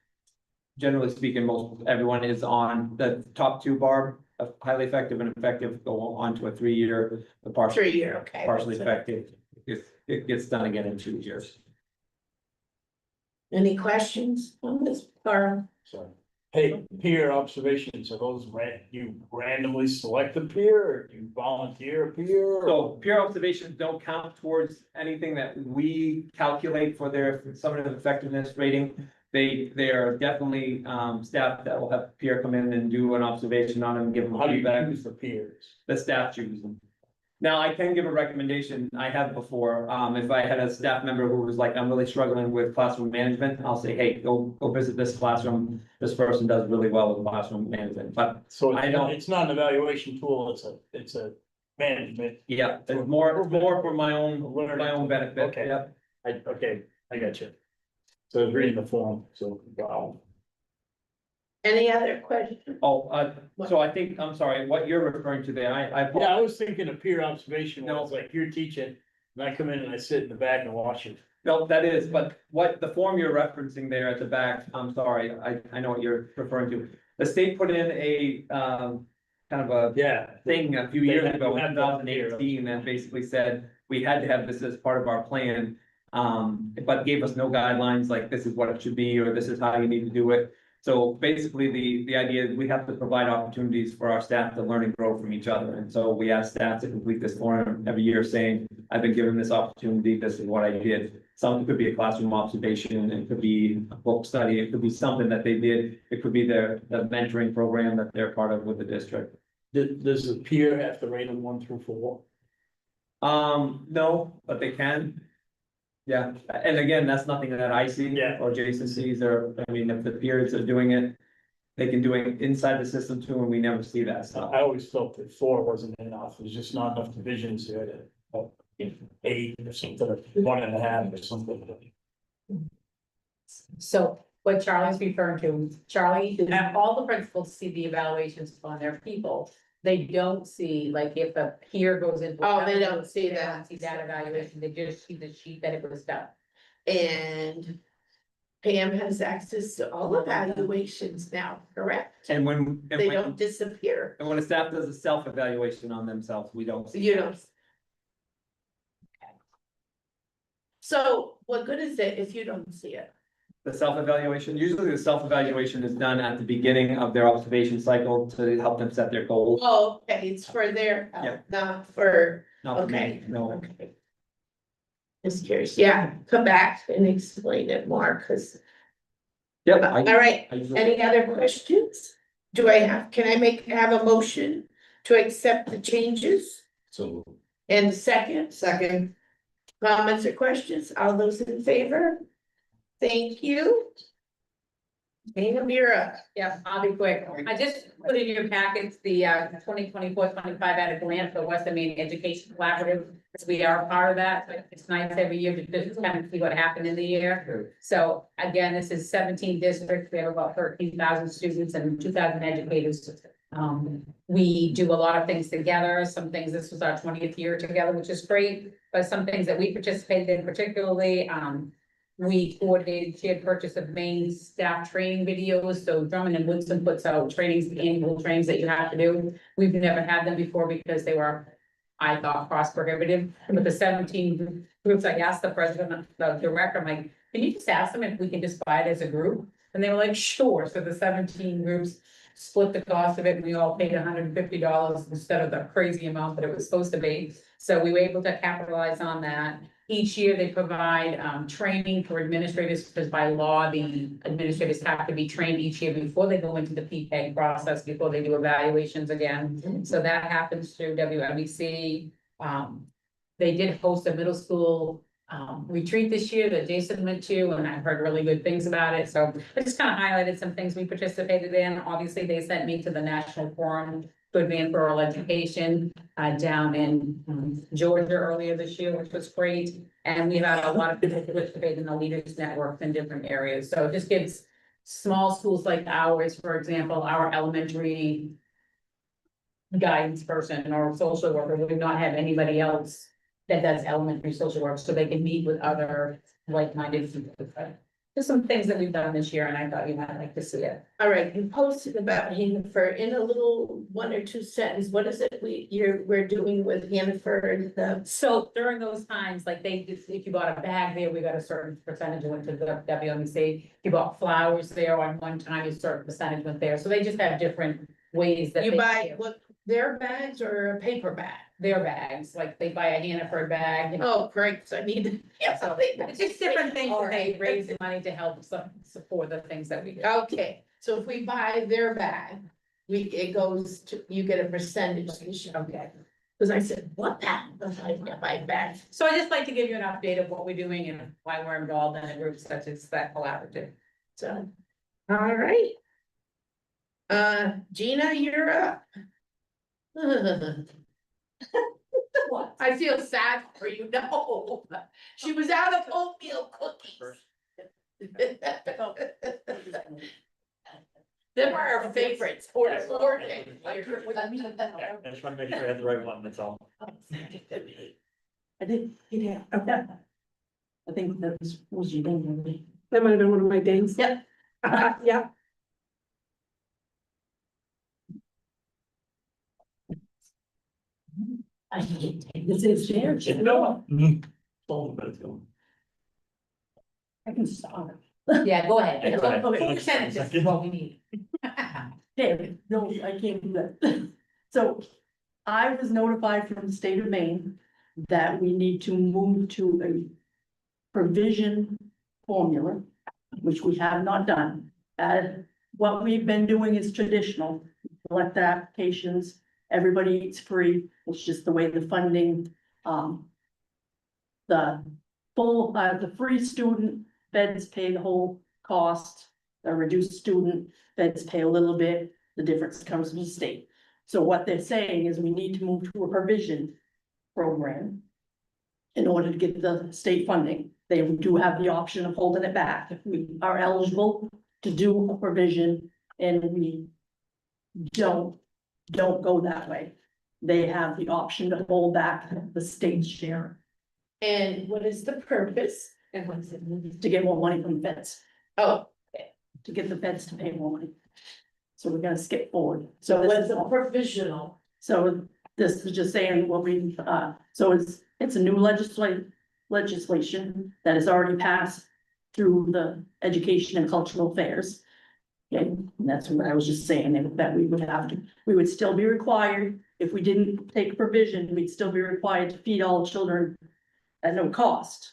S6: generally speaking, everyone is on the top two bar of highly effective and effective, go on to a 3 year, the partially,
S1: 3 year, okay.
S6: partially
S1: that's it.
S6: effective. It gets done again in 2 years.
S1: Any questions on this, Carl?
S8: So, hey, peer observations, are those you randomly select a peer or you volunteer a peer? or-
S6: So peer observations don't count towards anything that we calculate for their summative effectiveness rating. They are definitely staff that will have peer come in and do an observation on them, and give them
S8: How do you
S6: feedback.
S8: choose the peers?
S6: The staff choose them. Now, I can give a recommendation, I have before, if I had a staff member who was like, I'm really struggling with classroom management, I'll say, hey, go visit this classroom. This person does really well with classroom management, but
S8: So
S6: I know-
S8: it's not an evaluation tool, it's a management.
S6: yeah, it's more for my own benefit.
S8: Okay.
S6: Yep.
S8: Okay, I got you. So I was reading the form, so, wow.
S1: Any other questions?
S6: Oh, so I think, I'm sorry, what you're referring to there,
S8: Yeah, I was thinking of peer observation,
S6: No.
S8: was like you're teaching, and I come in and I sit in the back and watch it.
S6: no, that is, but what the form you're referencing there at the back, I'm sorry, I know what you're referring to. The state put in a, kind of a
S8: Yeah.
S6: thing a few
S8: They
S6: years
S8: had-
S6: ago, in
S8: had
S6: two
S8: that
S6: thousand eighteen, that basically said we had to have this as part of our plan. But gave us no guidelines, like this is what it should be, or this is how you need to do it. So basically, the idea is we have to provide opportunities for our staff to learn and grow from each other. And so we ask staff to complete this form every year saying, I've been given this opportunity, this is what I did. Some could be a classroom observation, it could be a book study, it could be something that they did, it could be the mentoring program that they're part of with the district.
S8: Does the peer have to rate them 1 through 4?
S6: No, but they can. Yeah, and again, that's nothing that I see.
S8: Yeah.
S6: Or Jason sees, or, I mean, if the peers are doing it, they can do it inside the system too, and we never see that stuff.
S8: I always felt that 4 wasn't enough, there's just not enough divisions there to, 8 or something, or 1.5 or something.
S3: So what Charlie's referring to, Charlie, all the principals see the evaluations on their people. They don't see, like, if a peer goes into.
S1: Oh, they don't see
S3: They
S1: that.
S3: don't see that evaluation, they just see the sheet that it was done.
S1: And Pam has access to all evaluations now, correct?
S6: And when,
S1: They don't disappear.
S6: and when a staff does a self-evaluation on themselves, we don't. see
S1: You
S6: that.
S1: don't. So what good is it if you don't see it?
S6: The self-evaluation, usually the self-evaluation is done at the beginning of their observation cycle to help them set their goals.
S1: Oh, okay, it's for their,
S6: Yeah.
S1: help, not for,
S6: Not for me,
S1: okay.
S6: no.
S1: okay. Just curious, yeah, come back and explain it more, cause,
S6: Yep.
S1: all right,
S6: I usually-
S1: any other questions? Can I have a motion to accept the changes?
S7: So
S1: And second? Second. Comments or questions? All those in favor? Thank you. Dana Mira.
S3: Yeah, I'll be quick. I just put in your packets the 2024-25 at a glance for Western Maine Education Collaborative. Because we are part of that. It's nice every year to just kind of see what happened in the year. So again, this is 17 districts. We have about 13,000 students and 2,000 educators. We do a lot of things together. Some things, this was our 20th year together, which is great. But some things that we participated in particularly, we coordinated shared purchase of Maine staff training videos, so Drummond and Woodson puts out trainings, annual trainings that you have to do. We've never had them before because they were, I thought, cost prohibitive. With the 17 groups, I asked the president, the director, I'm like, can you just ask them if we can just buy it as a group? And they were like, sure, so the 17 groups split the cost of it, and we all paid $150 instead of the crazy amount that it was supposed to be. So we were able to capitalize on that. Each year they provide training for administrators, because by law, the administrators have to be trained each year before they go into the PPEG process, before they do evaluations again. So that happens through WMEC. They did host a middle school retreat this year that Jason went to, and I've heard really good things about it, so I just kind of highlighted some things we participated in. Obviously, they sent me to the National Forum to Advance Rural Education, down in Georgia earlier this year, which was great. And we've had a lot of people participate in the Leaders Network in different areas, so it just gives small schools like ours, for example, our elementary guidance person or social worker, we do not have anybody else that does elementary social work, so they can meet with other like-minded people. Just some things that we've done this year, and I thought you might like to see it.
S1: All right, you posted about Hannaford in a little 1 or 2 sentence. What is it we're doing with Hannaford and the?
S3: So during those times, like if you bought a bag there, we got a certain percentage went to the WMC. If you bought flowers there on one time, a certain percentage went there, so they just have different ways that
S1: You
S3: they
S1: buy
S3: give
S1: what, their bags or a paper bag?
S3: their bags, like they buy a Hannaford bag.
S1: Oh, great, so I need. Yeah,
S3: So it's just different things that they raise the money to help support the things that we do.
S1: Okay, so if we buy their bag, it goes to, you get a percentage. Okay. Cause I said, what that, I buy bags.
S3: So I just like to give you an update of what we're doing and why we're involved in a group such as that collaborative.
S1: So, all right. Gina, you're up.
S4: What?
S1: I feel sad for you, no. She was out of oatmeal cookies. Them are our favorites, or
S8: I just wanna make sure I had the right one, that's all.
S9: I did, yeah, okay. I think that was your name. That might have been one of my days.
S1: Yep.
S9: Yeah. This is chair.
S8: No. Told them, but it's going.
S9: I can start.
S3: Yeah, go ahead.
S8: Yeah, go ahead.
S3: 4 sentences is what we need.
S10: Okay, no, I can't do that. So I was notified from the state of Maine that we need to move to a provision formula, which we have not done. What we've been doing is traditional, collect the applications, everybody eats free, it's just the way the funding, the the free student, feds pay the whole cost. The reduced student, feds pay a little bit, the difference comes from the state. So what they're saying is we need to move to a provision program in order to get the state funding. They do have the option of holding it back if we are eligible to do a provision and we don't go that way. They have the option to hold back the state's share
S1: And what is the purpose?
S10: to get more money from the feds,
S1: Oh,
S10: to get the feds to pay more money. So we're gonna skip forward. So this
S1: what's
S10: is
S1: the
S10: all.
S1: provisional?
S10: So this is just saying what we, so it's a new legislation that has already passed through the Education and Cultural Affairs. Okay, and that's what I was just saying, that we would still be required, if we didn't take provision, we'd still be required to feed all children at no cost.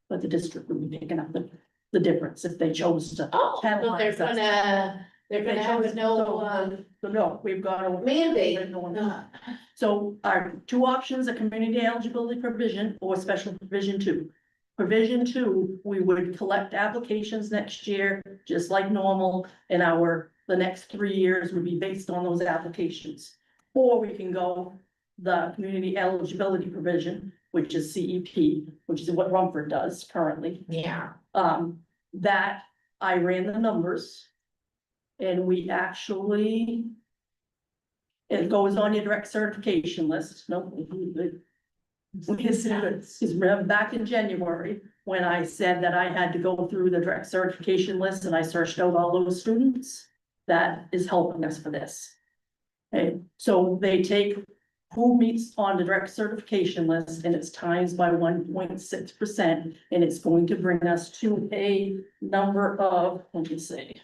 S10: But the district would be picking up the difference if they chose to.
S1: Oh, so they're
S10: penalize us.
S1: they're gonna have no,
S10: So no, we've got to.
S1: mandate.
S10: So our two options are community eligibility provision or special provision 2. Provision 2, we would collect applications next year, just like normal, and the next 3 years would be based on those applications. Or we can go the community eligibility provision, which is CEP, which is what Rumford does currently.
S1: Yeah,
S10: That I ran the numbers. And we actually. It goes on your direct certification list, no. Because back in January, when I said that I had to go through the direct certification list and I searched out all those students. That is helping us for this. Okay, so they take who meets on the direct certification list and it's times by 1.6%. And it's going to bring us to a number of, let me see.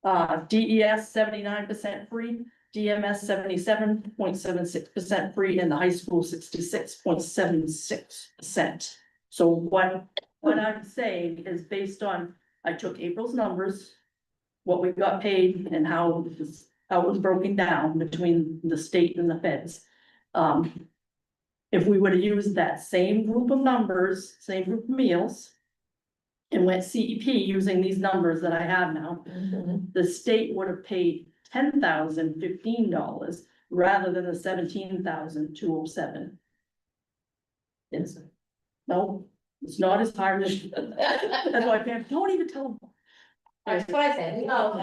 S10: DES 79% free, DMS 77.76% free, and the high school 66.76%. So what I'm saying is based on, I took April's numbers, what we got paid and how it was broken down between the state and the feds. If we would have used that same group of numbers, same group of meals. And went CEP using these numbers that I have now, the state would have paid $10,015 rather than the 17,207. Yes. No, it's not as hard as, that's why I can't, don't even tell them.
S3: That's what I said, no,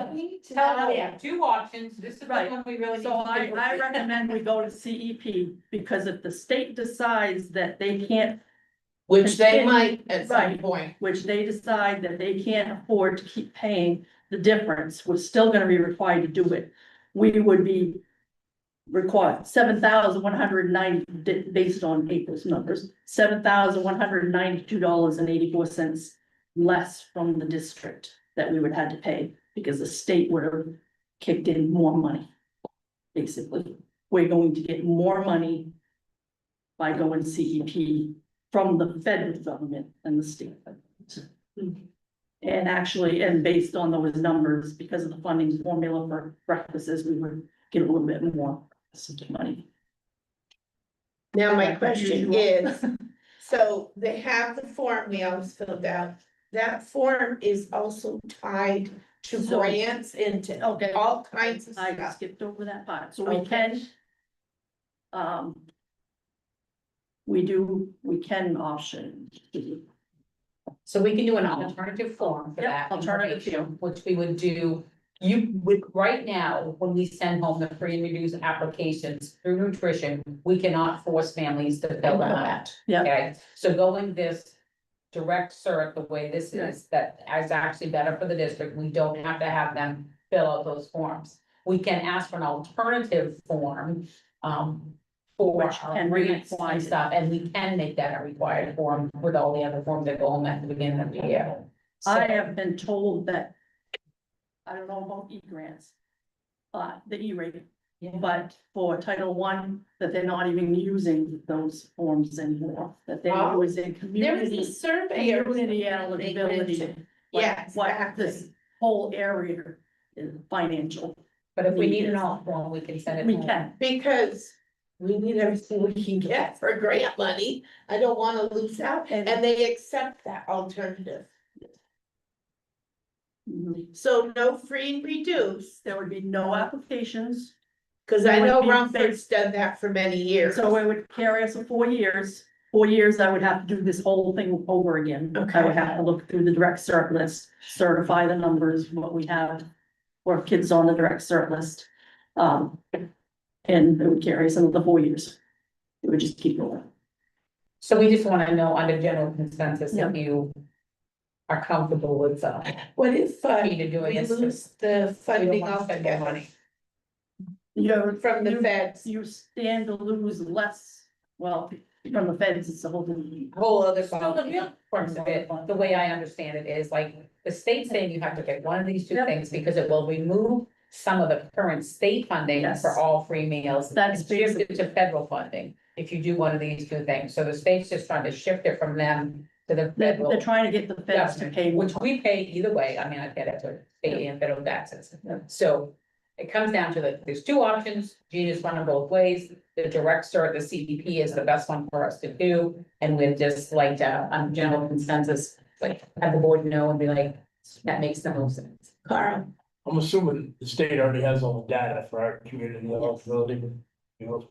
S3: tell them we have two options, this is the
S10: Right.
S3: one we really need.
S10: So I recommend we go to CEP, because if the state decides that they can't,
S1: Which they might at some
S10: Right.
S1: point.
S10: which they decide that they can't afford to keep paying the difference, we're still gonna be required to do it. We would be required $7,190 based on April's numbers, $7,192.84 less from the district that we would have to pay, because the state would have kicked in more money. Basically, we're going to get more money by going CEP from the federal government and the state. And actually, and based on those numbers, because of the funding formula for breakfasts, we would get a little bit more money.
S1: Now, my question is, so they have the form we always filled out. That form is also tied to
S10: So-
S1: grants into
S10: Okay.
S1: all kinds of
S10: I
S1: stuff.
S10: skipped over that part, so we
S1: Okay.
S10: can. We can option.
S3: So we can do an alternative form for
S10: Yep,
S3: that.
S10: alternative
S3: information, Which we would do, you would, right now, when we send home the free and reduced applications through nutrition, we cannot force families to fill them out.
S10: Yeah.
S3: Okay, so going this direct cert, the way this is, that is actually better for the district, we don't have to have them fill out those forms. We can ask for an alternative form, for
S10: Which
S3: our
S10: can be
S3: grants
S10: required.
S3: and stuff, and we can make that a required form with all the other forms that go home at the beginning of the year.
S10: I
S3: So-
S10: have been told that. I don't know about E-grants. The E-rate,
S3: Yeah.
S10: but for Title I, that they're not even using those forms anymore, that they're
S1: Oh,
S10: using
S1: There was a
S10: community.
S1: surveyor.
S10: Community eligibility.
S1: mentioned.
S10: like
S1: Yes,
S10: What
S1: exactly.
S10: this whole area is financial,
S3: But if we need an alt form, we can send it.
S10: we
S3: home.
S10: can.
S1: Because we need everything we can get for grant money. I don't wanna lose out,
S10: And-
S1: and they accept that alternative.
S10: Mhm.
S1: So no free and reduced,
S10: There would be no applications.
S1: cause I
S10: That would
S1: know
S10: be
S1: Rumford's done that for many years.
S10: So it would carry us for 4 years. 4 years, I would have to do this whole thing over again. I would have to look through the direct cert list, certify the numbers, what we have for kids on the direct cert list. And it would carry us another 4 years. It would just keep going.
S3: So we just wanna know under general consensus
S10: Yeah.
S3: if you are comfortable with,
S1: What if,
S3: Peter doing
S1: we
S3: this?
S1: lose the
S3: We don't
S1: funding
S3: wanna spend more
S1: altogether
S3: money.
S10: You know,
S1: from the feds?
S10: you stand to lose less, well, from the feds, it's a whole thing.
S1: Whole other.
S3: So the real crux of it, the way I understand it is like, the state's saying you have to pick one of these two
S10: Yep.
S3: things because it will remove some of the current state funding
S10: Yes.
S3: for all free meals.
S10: That's
S3: And shift it to federal funding, if you do one of these two things. So the state's just trying to shift it from them to the
S10: They're
S3: federal.
S10: trying to get the feds to pay more.
S3: Which we pay either way, I mean, I pay that to state and federal taxes.
S10: Yeah.
S3: So it comes down to there's two options, Gina's running both ways, the direct cert, the CEP is the best one for us to do. And we'd just like to, on general consensus, like, have the board know and be like, that makes the most sense.
S1: Carl,
S8: I'm assuming the state already has all the data for our community eligibility, you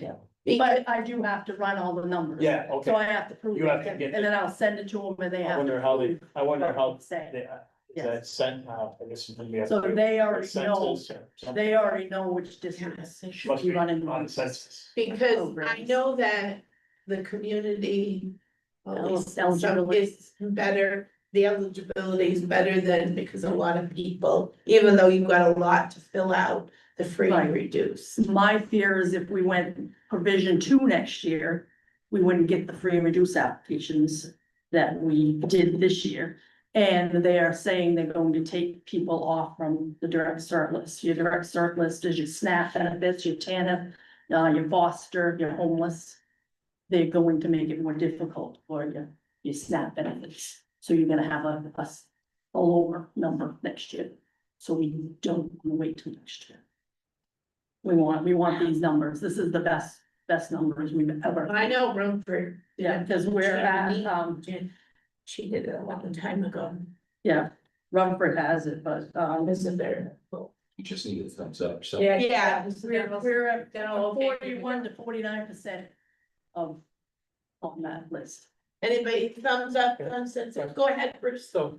S8: know.
S10: But I do have to run all the numbers.
S8: Yeah, okay.
S10: So I have to prove
S8: You have to
S10: it,
S8: get
S10: and then I'll send it to them and they
S8: I
S10: have.
S8: wonder how they, I wonder how
S10: Say,
S8: they, is
S10: Yes.
S8: that sent, I guess. maybe
S10: so they already know,
S8: census or something.
S10: they already know which districts should
S8: Must
S10: be
S8: be
S10: running.
S8: on census.
S1: because I
S10: Programs.
S1: know that the community.
S10: Eligibility.
S1: Is better, the eligibility is better than, because a lot of people, even though you've got a lot to fill out, the free
S10: Right.
S1: and reduce.
S10: My fear is if we went provision 2 next year, we wouldn't get the free and reduced applications that we did this year. And they are saying they're going to take people off from the direct cert list. Your direct cert list is your SNAP benefits, your TANF, your foster, your homeless. They're going to make it more difficult for your SNAP benefits. So you're gonna have a lower number next year. So we don't wanna wait till next year. We want these numbers. This is the best best numbers we've ever.
S1: I know Rumford.
S10: Yeah, because we're at,
S1: She did it a long time ago.
S10: yeah, Rumford has it, but,
S1: Isn't there?
S7: You just need a thumbs up, so.
S1: Yeah.
S10: we're at 41 to 49% of, on that list.
S1: Anybody thumbs up, thumbs down, go ahead, Bruce.
S2: So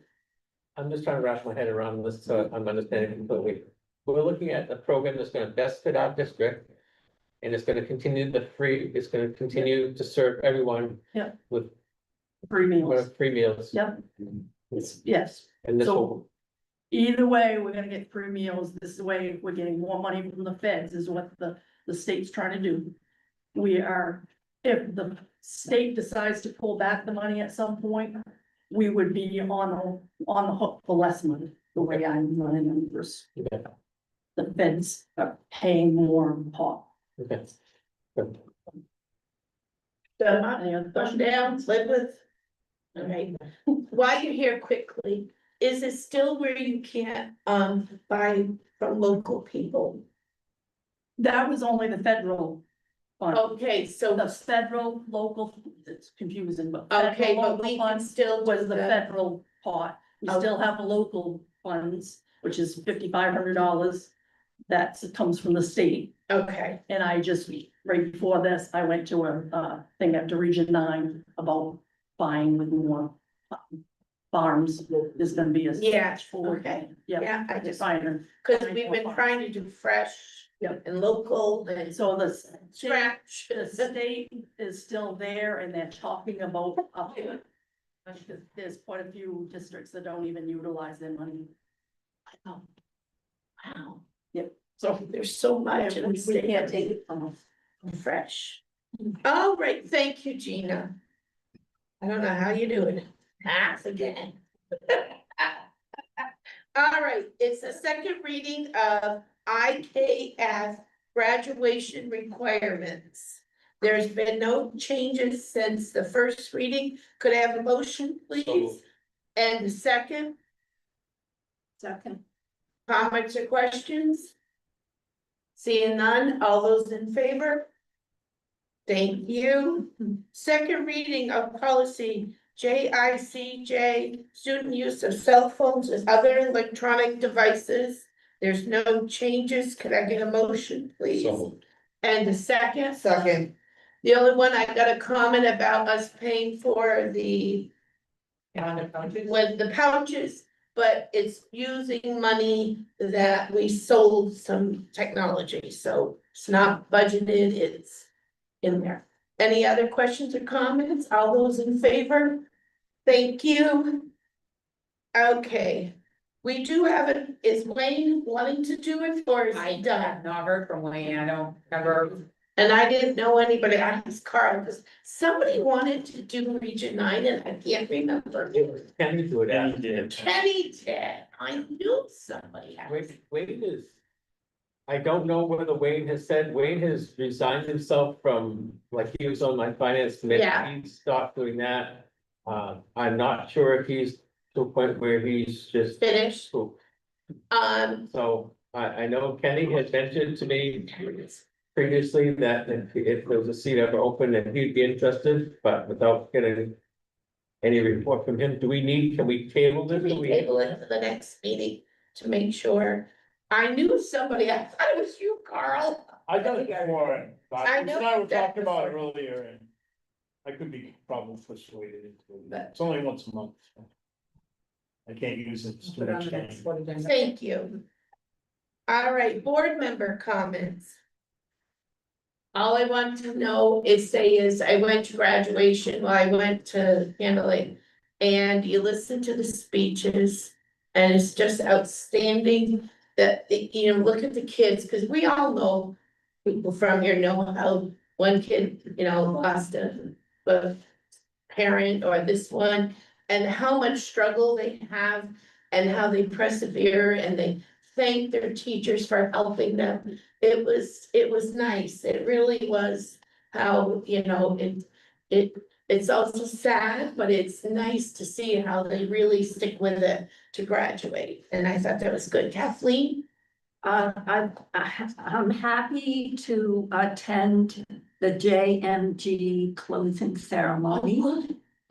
S2: I'm just trying to wrap my head around this, so I'm understanding completely. We're looking at a program that's gonna best fit our district. And it's gonna continue it's gonna continue to serve everyone.
S10: Yeah.
S2: With
S10: Free meals.
S2: free meals.
S10: Yep. Yes.
S2: And this
S10: So-
S2: will,
S10: Either way, we're gonna get free meals. This is the way we're getting more money from the feds is what the state's trying to do. We are, if the state decides to pull back the money at some point, we would be on the hook for less money, the way I'm running numbers.
S2: okay,
S10: The feds are paying more pot.
S2: okay. Good.
S1: Thumb up,
S10: Any other
S1: thumb
S10: questions?
S1: down, live with. All right, while you're here quickly, is it still where you can't, buy from local people?
S10: That was only the federal fund.
S1: Okay, so,
S10: The federal, local, it's confusing, but.
S1: okay,
S10: federal,
S1: but
S10: local
S1: we can
S10: funds
S1: still
S10: was
S1: do
S10: the
S1: the,
S10: federal pot. We
S1: Okay.
S10: still have local funds, which is $5,500. That comes from the state.
S1: okay,
S10: And I just, right before this, I went to a thing at the Region 9 about buying with more farms. There's gonna be a.
S1: Yeah,
S10: for
S1: okay.
S10: Yeah.
S1: yeah, I just,
S10: Fine.
S1: cause we've been trying to do fresh.
S10: Yep.
S1: And local and
S10: So the
S1: scratch.
S10: the state is still there and they're talking about up there. There's quite a few districts that don't even utilize their money.
S1: I know. Wow.
S10: Yep.
S1: So there's so much. in the
S10: We
S1: state.
S10: can't take it from them.
S1: Fresh. All right, thank you, Gina. I don't know how you do it. Pass again. All right, it's the second reading of IKF graduation requirements. There's been no changes since the first reading. Could I have a motion, please? And the second,
S10: Second.
S1: comments or questions? Seeing none, all those in favor? Thank you. Second reading of policy JICJ, student use of cell phones and other electronic devices. There's no changes. Could I get a motion, please?
S7: So moved.
S1: And the second? Second. The only one I got a comment about us paying for the with the pouches, but it's using money that we sold some technology, so it's not budgeted, it's in there. Any other questions or comments? All those in favor? Thank you. Okay, we do have it, is Wayne wanting to do it or is
S3: I
S1: he done?
S3: have not heard from Wayne, I don't remember.
S1: And I didn't know anybody, I asked Carl, because somebody wanted to do Region 9 and I can't remember.
S2: Can you do it after?
S1: Kenny did, I knew somebody. else.
S2: Wayne is. I don't know whether Wayne has said, Wayne has resigned himself from, like, he was on my finance committee,
S1: Yeah.
S2: he stopped doing that. I'm not sure if he's to a point where he's just.
S1: Finished.
S2: So I know Kenny had mentioned to me previously that if there was a seat ever open, that he'd be interested, but without getting any report from him, can we table this?
S1: Can we table it for the next meeting to make sure? I knew somebody, I thought it was you, Carl.
S8: I done it before, but
S1: I
S8: Bruce
S1: know
S8: and I were
S1: you've done it
S8: talking about it
S1: before.
S8: earlier and I could be probably persuaded into it.
S1: But-
S8: It's only once a month. So I can't use it, it's too much time.
S1: Thank you. All right, board member comments. All I want to know is I went to graduation, well, I went to handling. And you listen to the speeches and it's just outstanding that, you know, look at the kids, because we all know. People from here know how one kid, you know, lost a parent or this one. And how much struggle they have and how they persevere and they thank their teachers for helping them. It was nice. It really was how, you know, it's also sad, but it's nice to see how they really stick with it to graduate. And I thought that was good. Kathleen?
S4: I'm happy to attend the JMG closing ceremony.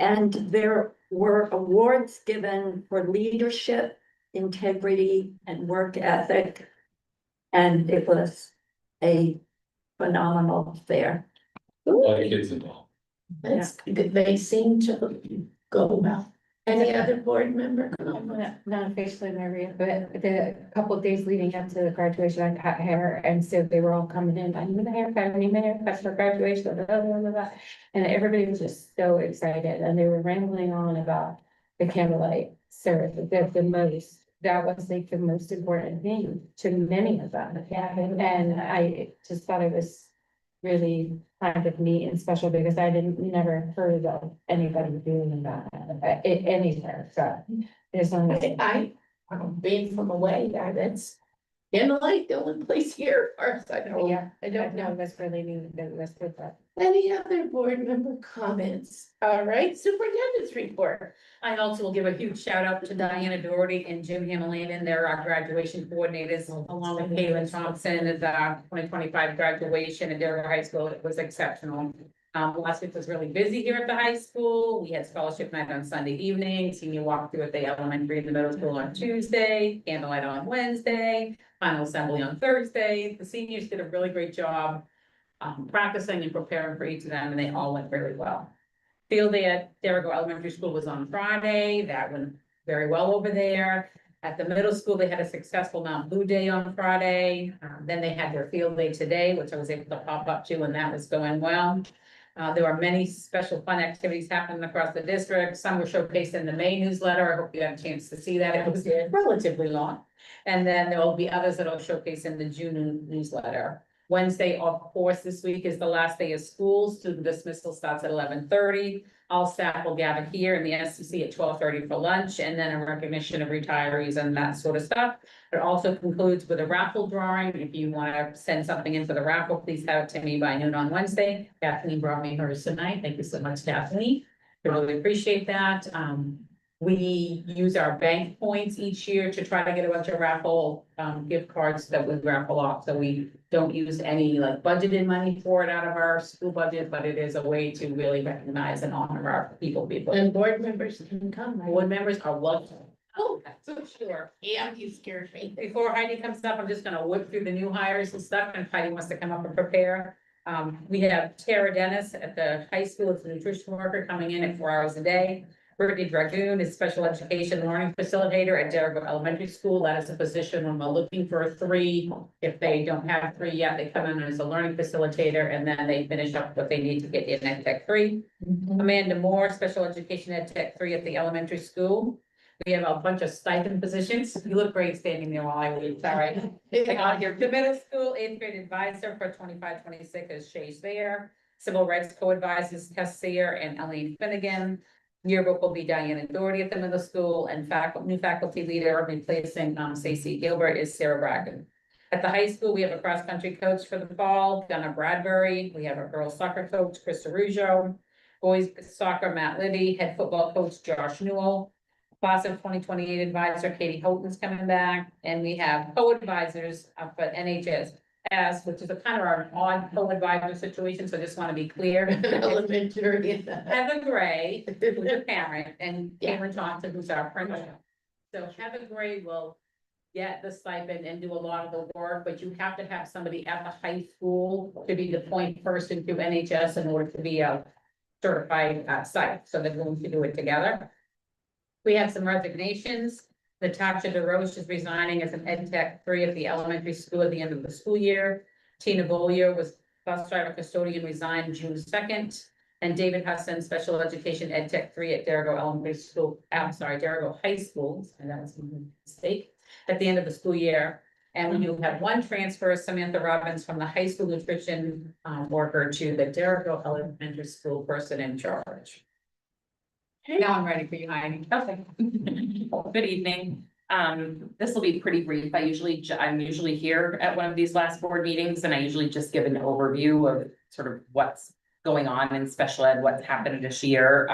S4: And there were awards given for leadership, integrity, and work ethic. And it was a phenomenal fair.
S7: A lot of kids involved.
S1: That's, they seem to go well. Any other board member?
S3: Not officially, Maria, but the couple of days leading up to the graduation, I cut hair, and so they were all coming in, I need a haircut, I need a haircut for graduation, blah, blah, blah, blah, blah. And everybody was just so excited, and they were rambling on about the candlelight service, the most, that was like the most important thing to many of them. And I just thought it was really kind of neat and special because I never heard of anybody doing that anywhere, so. There's only.
S1: I, being from away, that's candlelight, the only place here, as far as I know.
S3: Yeah,
S1: I don't know.
S3: that's really neat, that's good, that.
S1: Any other board member comments? All right, superintendent's report.
S3: I also will give a huge shout out to Diana Doherty and Jim Hamilton. They're our graduation coordinators, along with Caitlin Thompson at the 2025 graduation at Darrell High School. It was exceptional. Last week was really busy here at the high school. We had scholarship night on Sunday evening, senior walkthrough at the elementary and the middle school on Tuesday, candlelight on Wednesday, final assembly on Thursday. The seniors did a really great job practicing and preparing for each of them, and they all went really well. Field day at Darrell Elementary School was on Friday. That went very well over there. At the middle school, they had a successful Mount Blue Day on Friday. Then they had their field day today, which I was able to pop up to, and that was going well. There were many special fun activities happening across the district. Some were showcased in the May newsletter. I hope you had a chance to see that. It was relatively long. And then there will be others that will showcase in the June newsletter. Wednesday, of course, this week is the last day of school. Student dismissal starts at 11:30. All staff will gather here in the SCC at 12:30 for lunch, and then a recognition of retirees and that sort of stuff. It also concludes with a raffle drawing. If you want to send something in for the raffle, please have it to me by noon on Wednesday. Kathleen brought me hers tonight. Thank you so much, Kathleen. I really appreciate that. We use our bank points each year to try to get a bunch of raffle gift cards that we raffle off. So we don't use any like budgeted money for it out of our school budget, but it is a way to really recognize and honor our people.
S1: And board members can come, right?
S3: Board members are welcome.
S1: Oh, that's so sure. Yeah, you scared me.
S3: Before Heidi comes up, I'm just gonna whip through the new hires and stuff, and if Heidi wants to come up and prepare. We have Tara Dennis at the high school, it's a nutrition worker coming in at 4 hours a day. Brittany Dragoon is special education learning facilitator at Darrell Elementary School. That is a position when we're looking for 3. If they don't have 3 yet, they come in as a learning facilitator, and then they finish up what they need to get in Ed Tech 3. Amanda Moore, special education Ed Tech 3 at the elementary school. We have a bunch of stipend positions. You look great standing there while I wait. It's all right. I got here. The middle school 8th grade advisor for 25-26 is Shay's there. Civil rights co-advisors Tess Sear and Elaine Finnegan. Yearbook will be Diana Doherty at the middle school, and new faculty leader replacing Stacey Gilbert is Sarah Bracken. At the high school, we have a cross-country coach for the fall, Donna Bradbury. We have a girls soccer coach, Krista Ruggio. Boys soccer, Matt Liddy. Head football coach, Josh Newell. Class of 2028 advisor, Katie Houghton's coming back. And we have co-advisors for NHS, which is a kind of our odd co-advisor situation, so I just want to be clear.
S1: Elementary.
S3: Heather Gray, who's a parent, and Cameron Johnson, who's our principal. So Heather Gray will get the stipend and do a lot of the work, but you have to have somebody at the high school to be the point person through NHS in order to be a certified site, so they're going to do it together. We have some resignations. Natasha DeRoche is resigning as an Ed Tech 3 at the elementary school at the end of the school year. Tina Bollier was bus driver custodian, resigned June 2nd. And David Hudson, special education Ed Tech 3 at Darrell Elementary School, Darrell High School, and that was a mistake, at the end of the school year. And we do have 1 transfer, Samantha Robbins, from the high school nutrition worker to the Darrell Elementary School person in charge. Now I'm ready for you, Heidi.
S11: Okay. Good evening. This will be pretty brief. I'm usually here at one of these last board meetings, and I usually just give an overview of sort of what's going on in special ed, what's happened this year.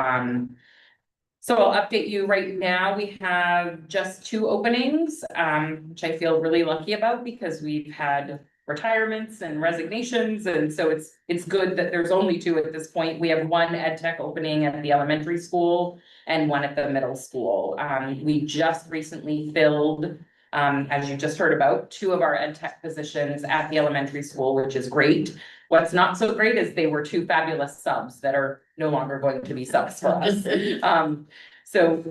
S11: So I'll update you right now. We have just 2 openings, which I feel really lucky about because we've had retirements and resignations, and so it's good that there's only two at this point. We have one ed tech opening at the elementary school and one at the middle school. We just recently filled, as you just heard about, two of our ed tech positions at the elementary school, which is great. What's not so great is they were two fabulous subs that are no longer going to be subs for us. So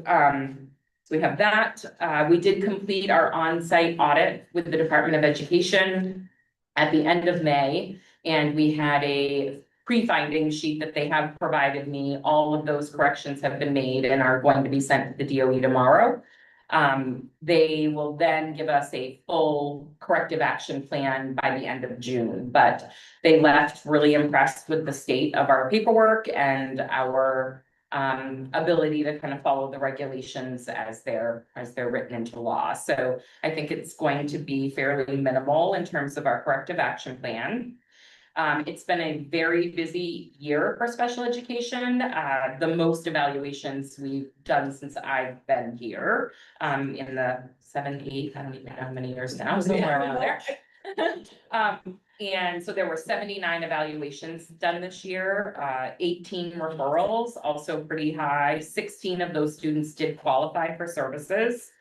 S11: we have that. We did complete our on-site audit with the Department of Education at the end of May, and we had a pre-finding sheet that they have provided me. All of those corrections have been made and are going to be sent to the DOE tomorrow. They will then give us a full corrective action plan by the end of June, but they left really impressed with the state of our paperwork and our ability to kind of follow the regulations as they're written into law. So I think it's going to be fairly minimal in terms of our corrective action plan. It's been a very busy year for special education, the most evaluations we've done since I've been here, in the 7, 8, I don't even know how many years now, somewhere around there. And so there were 79 evaluations done this year, 18 referrals, also pretty high. 16 of those students did qualify for services.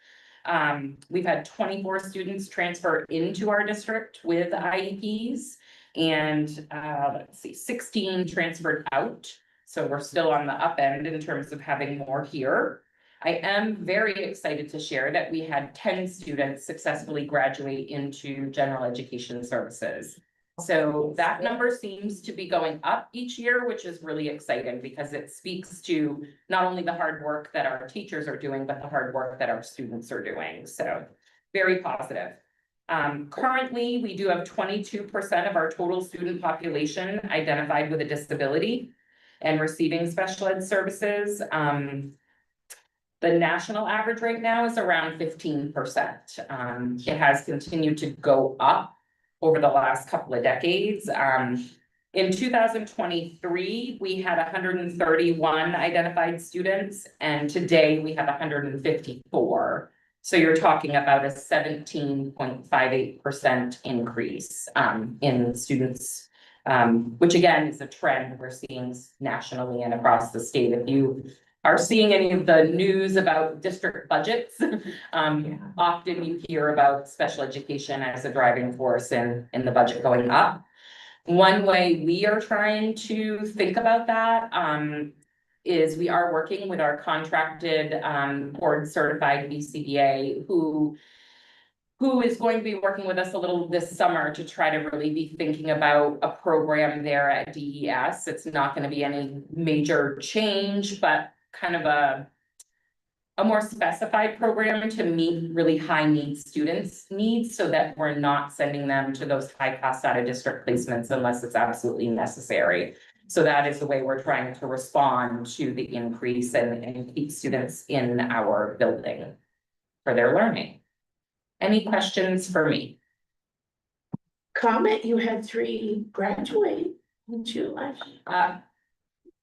S11: We've had 24 students transfer into our district with IEPs. And let's see, 16 transferred out. So we're still on the up end in terms of having more here. I am very excited to share that we had 10 students successfully graduate into general education services. So that number seems to be going up each year, which is really exciting because it speaks to not only the hard work that our teachers are doing, but the hard work that our students are doing. So very positive. Currently, we do have 22% of our total student population identified with a disability and receiving special ed services. The national average right now is around 15%. It has continued to go up over the last couple of decades. In 2023, we had 131 identified students, and today we have 154. So you're talking about a 17.58% increase in students, which again is a trend we're seeing nationally and across the state. If you are seeing any of the news about district budgets, often you hear about special education as a driving force in the budget going up. One way we are trying to think about that is we are working with our contracted board certified BCBA who is going to be working with us a little this summer to try to really be thinking about a program there at DES. It's not going to be any major change, but kind of a more specified program to meet really high need students' needs so that we're not sending them to those high cost out of district placements unless it's absolutely necessary. So that is the way we're trying to respond to the increase and keep students in our building for their learning. Any questions for me?
S1: Comment, you had 3 graduate in July.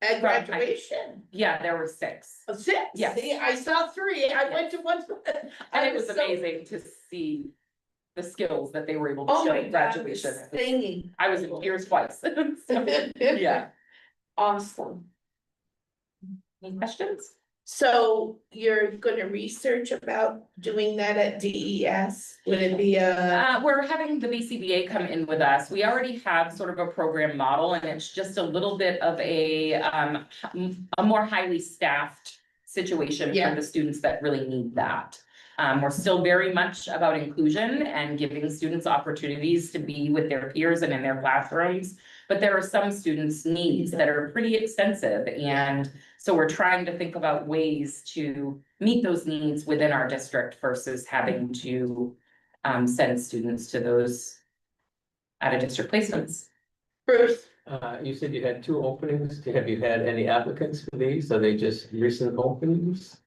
S1: At graduation.
S11: Yeah, there were 6.
S1: 6?
S11: Yes.
S1: See, I saw 3. I went to one.
S11: And it was amazing to see the skills that they were able to
S1: Oh
S11: show
S1: my
S11: at
S1: God,
S11: graduation.
S1: singing.
S11: I was in tears twice. So, yeah.
S1: Awesome.
S11: Any questions?
S1: So you're gonna research about doing that at DES? Would it be a?
S11: We're having the BCBA come in with us. We already have sort of a program model and it's just a little bit of a more highly staffed situation
S1: Yeah.
S11: for the students that really need that. We're still very much about inclusion and giving students opportunities to be with their peers and in their classrooms. But there are some students' needs that are pretty extensive. And so we're trying to think about ways to meet those needs within our district versus having to send students to those out of district placements.
S1: Bruce?
S2: You said you had 2 openings. Have you had any applicants for these? Are they just recent openings?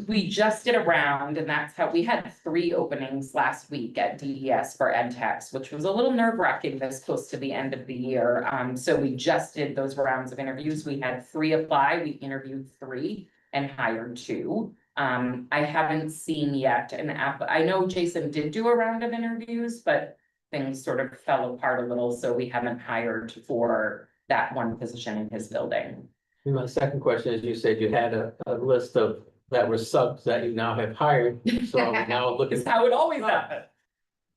S11: We just did a round and that's how we had 3 openings last week at DES for ed techs, which was a little nerve wracking this close to the end of the year. So we just did those rounds of interviews. We had 3 apply. We interviewed 3 and hired 2. I haven't seen yet an app. I know Jason did do a round of interviews, but things sort of fell apart a little, so we haven't hired for that one position in his building.
S2: And my second question is, you said you had a list of, that were subs that you now have hired, so are we now looking?
S11: It's how it always happens.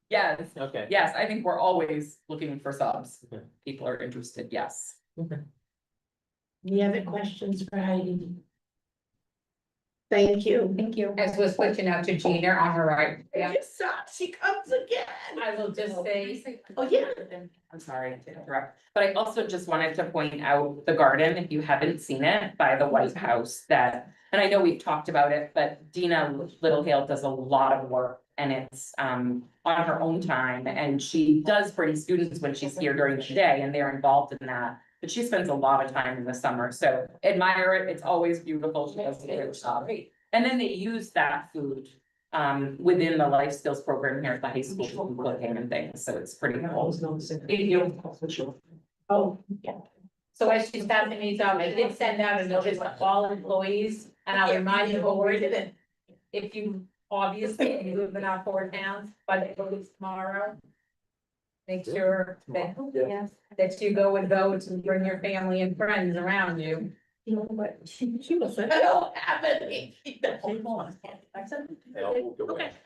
S11: Yes,
S2: Okay.
S11: yes, I think we're always looking for subs.
S2: Okay.
S11: People are interested, yes.
S1: Any other questions for Heidi? Thank you.
S11: Thank you.
S3: As we're switching out to Gina on her right.
S1: I just saw she comes again.
S3: I will just say,
S1: Oh, yeah.
S11: I'm sorry to interrupt, but I also just wanted to point out the garden, if you haven't seen it, by the White House that. And I know we've talked about it, but Dina Littlehale does a lot of work and it's on her own time. And she does bring students when she's here during the day and they're involved in that. But she spends a lot of time in the summer, so admire it, it's always beautiful, she does a great job. And then they use that food within the life skills program here at the high school, for cooking and things, so it's pretty cool.
S1: Oh, yeah.
S3: so as she's passing these out, I did send out a notice to all employees, and I'll remind you forward that if you, obviously, you live in our 4 towns, but it goes tomorrow. Make sure that you go and vote and bring your family and friends around you.
S1: You know what? She was, I don't have any.
S3: Okay,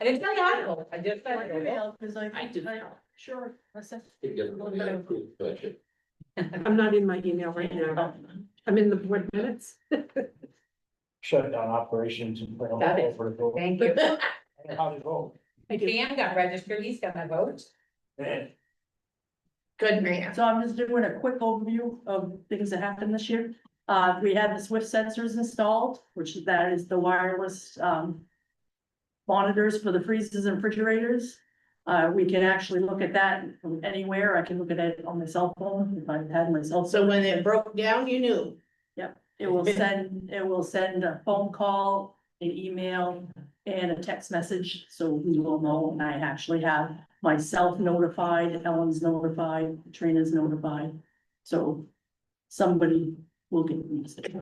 S3: I didn't tell you how to vote, I just said.
S1: I do.
S10: Sure, listen.
S9: I'm not in my email right now. I'm in the board minutes.
S8: Shut down operations and. put them
S3: Got it.
S8: over the vote.
S3: Thank you.
S8: How do you vote?
S3: Dan got registered, he's gonna vote.
S8: Man,
S1: Good man.
S10: So I'm just doing a quick overview of things that happened this year. We had the Swift sensors installed, which that is the wireless, monitors for the freezers and refrigerators. We can actually look at that from anywhere. I can look at it on my cell phone if I had my cell phone.
S1: So when it broke down, you knew.
S10: It will send a phone call, an email, and a text message, so we will know, and I actually have myself notified, Ellen's notified, Trina's notified, so somebody will get the message.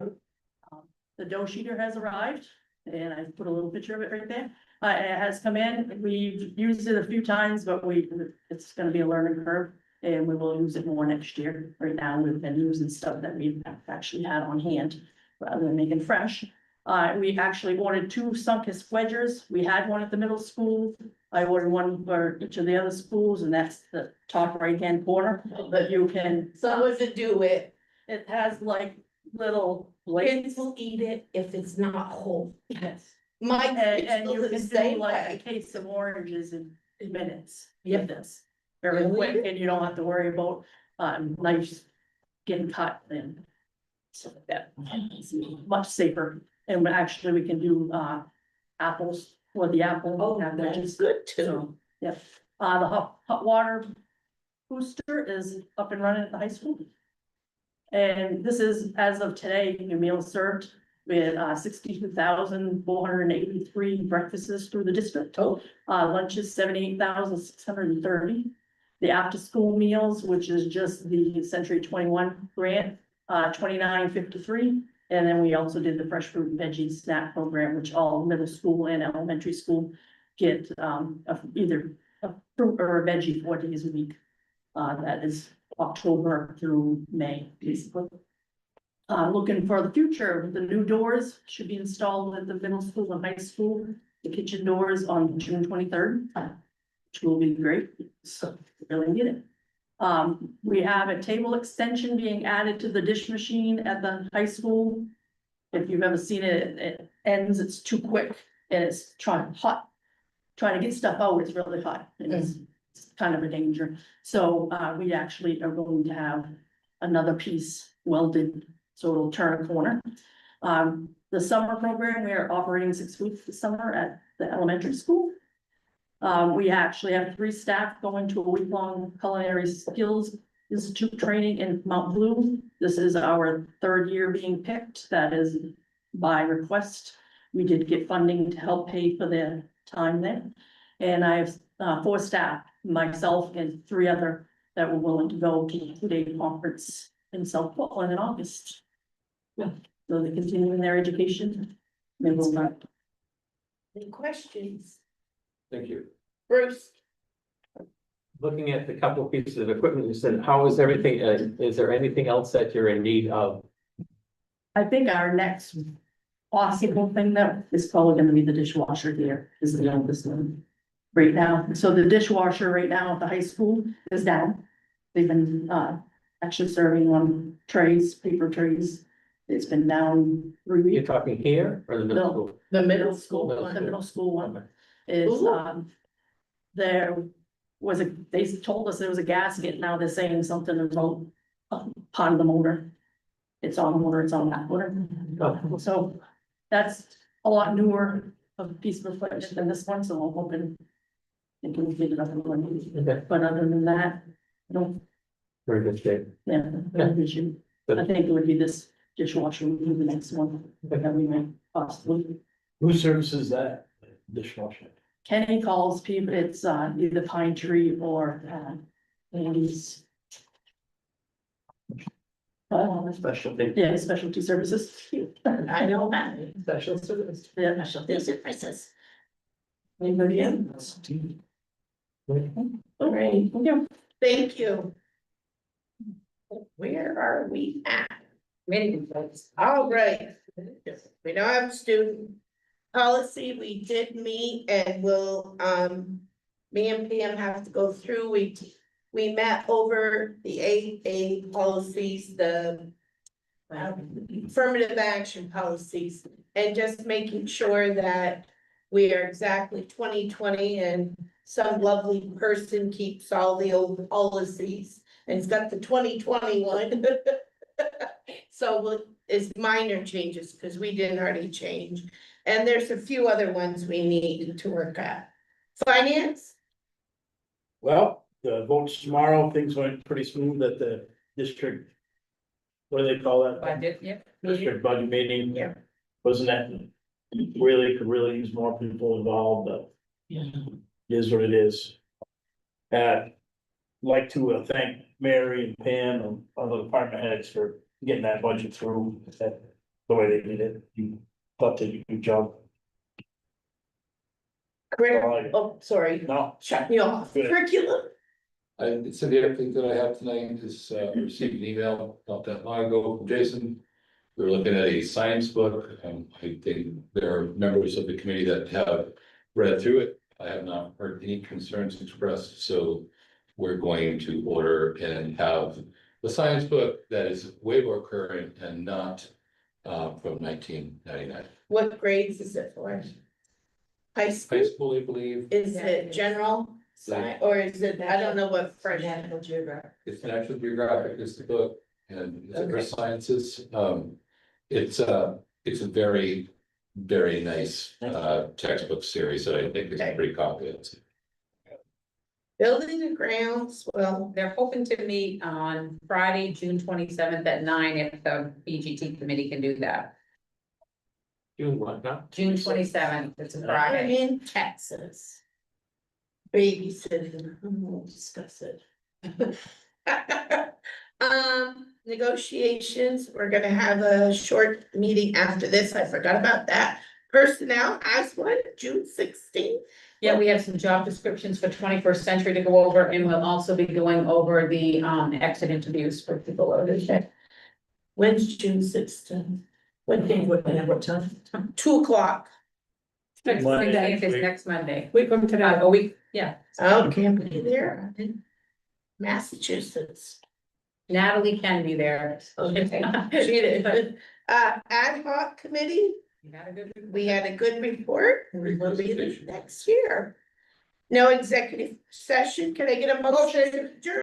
S10: The dough sheeter has arrived, and I put a little picture of it right there. It has come in, we've used it a few times, but it's gonna be a learning curve. And we will use it more next year. Right now, we've been using stuff that we've actually had on hand rather than making fresh. We actually ordered 2 Sunkus wedgers. We had one at the middle school. I ordered one for each of the other schools, and that's the top right-hand corner that you can.
S1: So what to do it?
S10: It has like little
S1: Kids
S10: blades.
S1: will eat it if it's not whole.
S10: Yes.
S1: My
S10: And
S1: kids
S10: you
S1: will the
S10: can
S1: same
S10: do like a
S1: way.
S10: case of oranges in minutes.
S1: Yep.
S10: With this. Very
S1: Really?
S10: quick, and you don't have to worry about, knives getting cut and. Stuff like that, it's much safer, and actually we can do, apples, or the apple.
S1: Oh,
S10: have
S1: that
S10: wedges.
S1: is good too.
S10: So, yep, the hot water booster is up and running at the high school. And this is, as of today, your meal served with 62,483 breakfasts through the district.
S1: Oh.
S10: Lunches 78,630. The after-school meals, which is just the Century 21 grant, 2953. And then we also did the fresh fruit and veggie snack program, which all middle school and elementary school get either a fruit or a veggie 4 days a week. That is October through May, basically. Looking for the future, the new doors should be installed at the middle school and high school. The kitchen doors on June 23rd, which will be great, so really need it. We have a table extension being added to the dish machine at the high school. If you've ever seen it, it ends, it's too quick, and it's trying to get stuff out, it's really hot, and it's kind of a danger. So, we actually are going to have another piece welded, so it'll turn a corner. The summer program, we are operating 6 weeks this summer at the elementary school. We actually have 3 staff going to a week-long culinary skills institute training in Mount Blue. This is our 3rd year being picked. That is by request. We did get funding to help pay for their time there. And I have 4 staff, myself and 3 other that were willing to go to the 2-day conference in South Portland in August. Yeah, so they're continuing their education. They will not.
S1: Any questions?
S7: Thank you.
S1: Bruce?
S2: looking at the couple of pieces of equipment, you said, how is everything, is there anything else that you're in need of?
S10: I think our next possible thing that is probably gonna be the dishwasher here, is the oldest one. Right now, so the dishwasher right now at the high school is down. They've been, actually serving on trays, paper trays. It's been down 3
S2: You're
S10: weeks.
S2: talking here or the middle
S10: No.
S2: school?
S1: The middle school
S2: Middle
S1: one.
S10: The middle school one is,
S1: Ooh.
S10: there was they told us there was a gasket, now they're saying something about part of the motor. It's on the motor, it's on that motor.
S2: Oh.
S10: So that's a lot newer of a piece of equipment than this one, so I'm hoping they can get it up and running.
S2: Okay,
S10: But other than that, I don't,
S2: very good shape.
S10: yeah, no issue. I think it would be this dishwasher would be the next one that we might possibly.
S8: Who services that dishwasher?
S10: Kenny calls people, it's either Pine Tree or Andy's.
S8: Specialty.
S10: Yeah, specialty services.
S1: I know that.
S10: Special service. Yeah, specialty services. Anybody else?
S1: All right,
S10: Yeah.
S1: thank you. Where are we at?
S3: Many folks.
S1: All right. We don't have student policy, we did meet and we'll, me and Pam have to go through, we met over the AA policies, the affirmative action policies, and just making sure that we are exactly 2020 and some lovely person keeps all the old policies and it's got the 2021. So it's minor changes because we didn't already change. And there's a few other ones we need to work at. Finance?
S8: Well, the votes tomorrow, things went pretty smooth at the district. What do they call that?
S3: Budget, yeah.
S8: District budget meeting.
S1: Yeah.
S8: Wasn't that really, could really use more people involved, but it is what it is. Like to thank Mary and Pam and other department heads for getting that budget through the way they did it. You thought they did a good job.
S1: Oh, sorry,
S8: No,
S1: shut me off.
S8: Good.
S1: Curriculum?
S7: So the other thing that I have tonight is, I received an email not that long ago from Jason. We were looking at a science book, I think there are members of the committee that have read through it. I have not heard any concerns expressed, so we're going to order and have the science book that is way more current and not from 1999.
S1: What grades is it for? High
S7: High
S1: school?
S7: school, I believe,
S1: Is it general science, or is it, I don't know what fresh?
S7: it's National Geographic is the book, and it's for sciences, it's a very, very nice textbook series that I think is pretty comprehensive.
S1: Building and grounds, well,
S3: They're hoping to meet on Friday, June 27th at 9, if the BGT committee can do that.
S2: June what, no?
S3: June 27th, it's a
S1: I'm
S3: Friday.
S1: in Texas. Babysitting, we'll discuss it. Negotiations, we're gonna have a short meeting after this, I forgot about that. Personnel has one, June 16th.
S3: Yeah, we have some job descriptions for 21st century to go over, and we'll also be going over the exit interviews for people over there.
S1: When's June 16th? What day, what time? 2 o'clock.
S3: Next
S8: Monday.
S3: Monday, it's next Monday.
S9: We come today.
S3: A week, yeah.
S1: Oh, can't be there, I'm in Massachusetts.
S3: Natalie can be there.
S1: Okay, she did. Ad hoc committee,
S3: You got a good.
S1: we had a good report, we will be there next year. No executive session, can I get a motion to adjourn?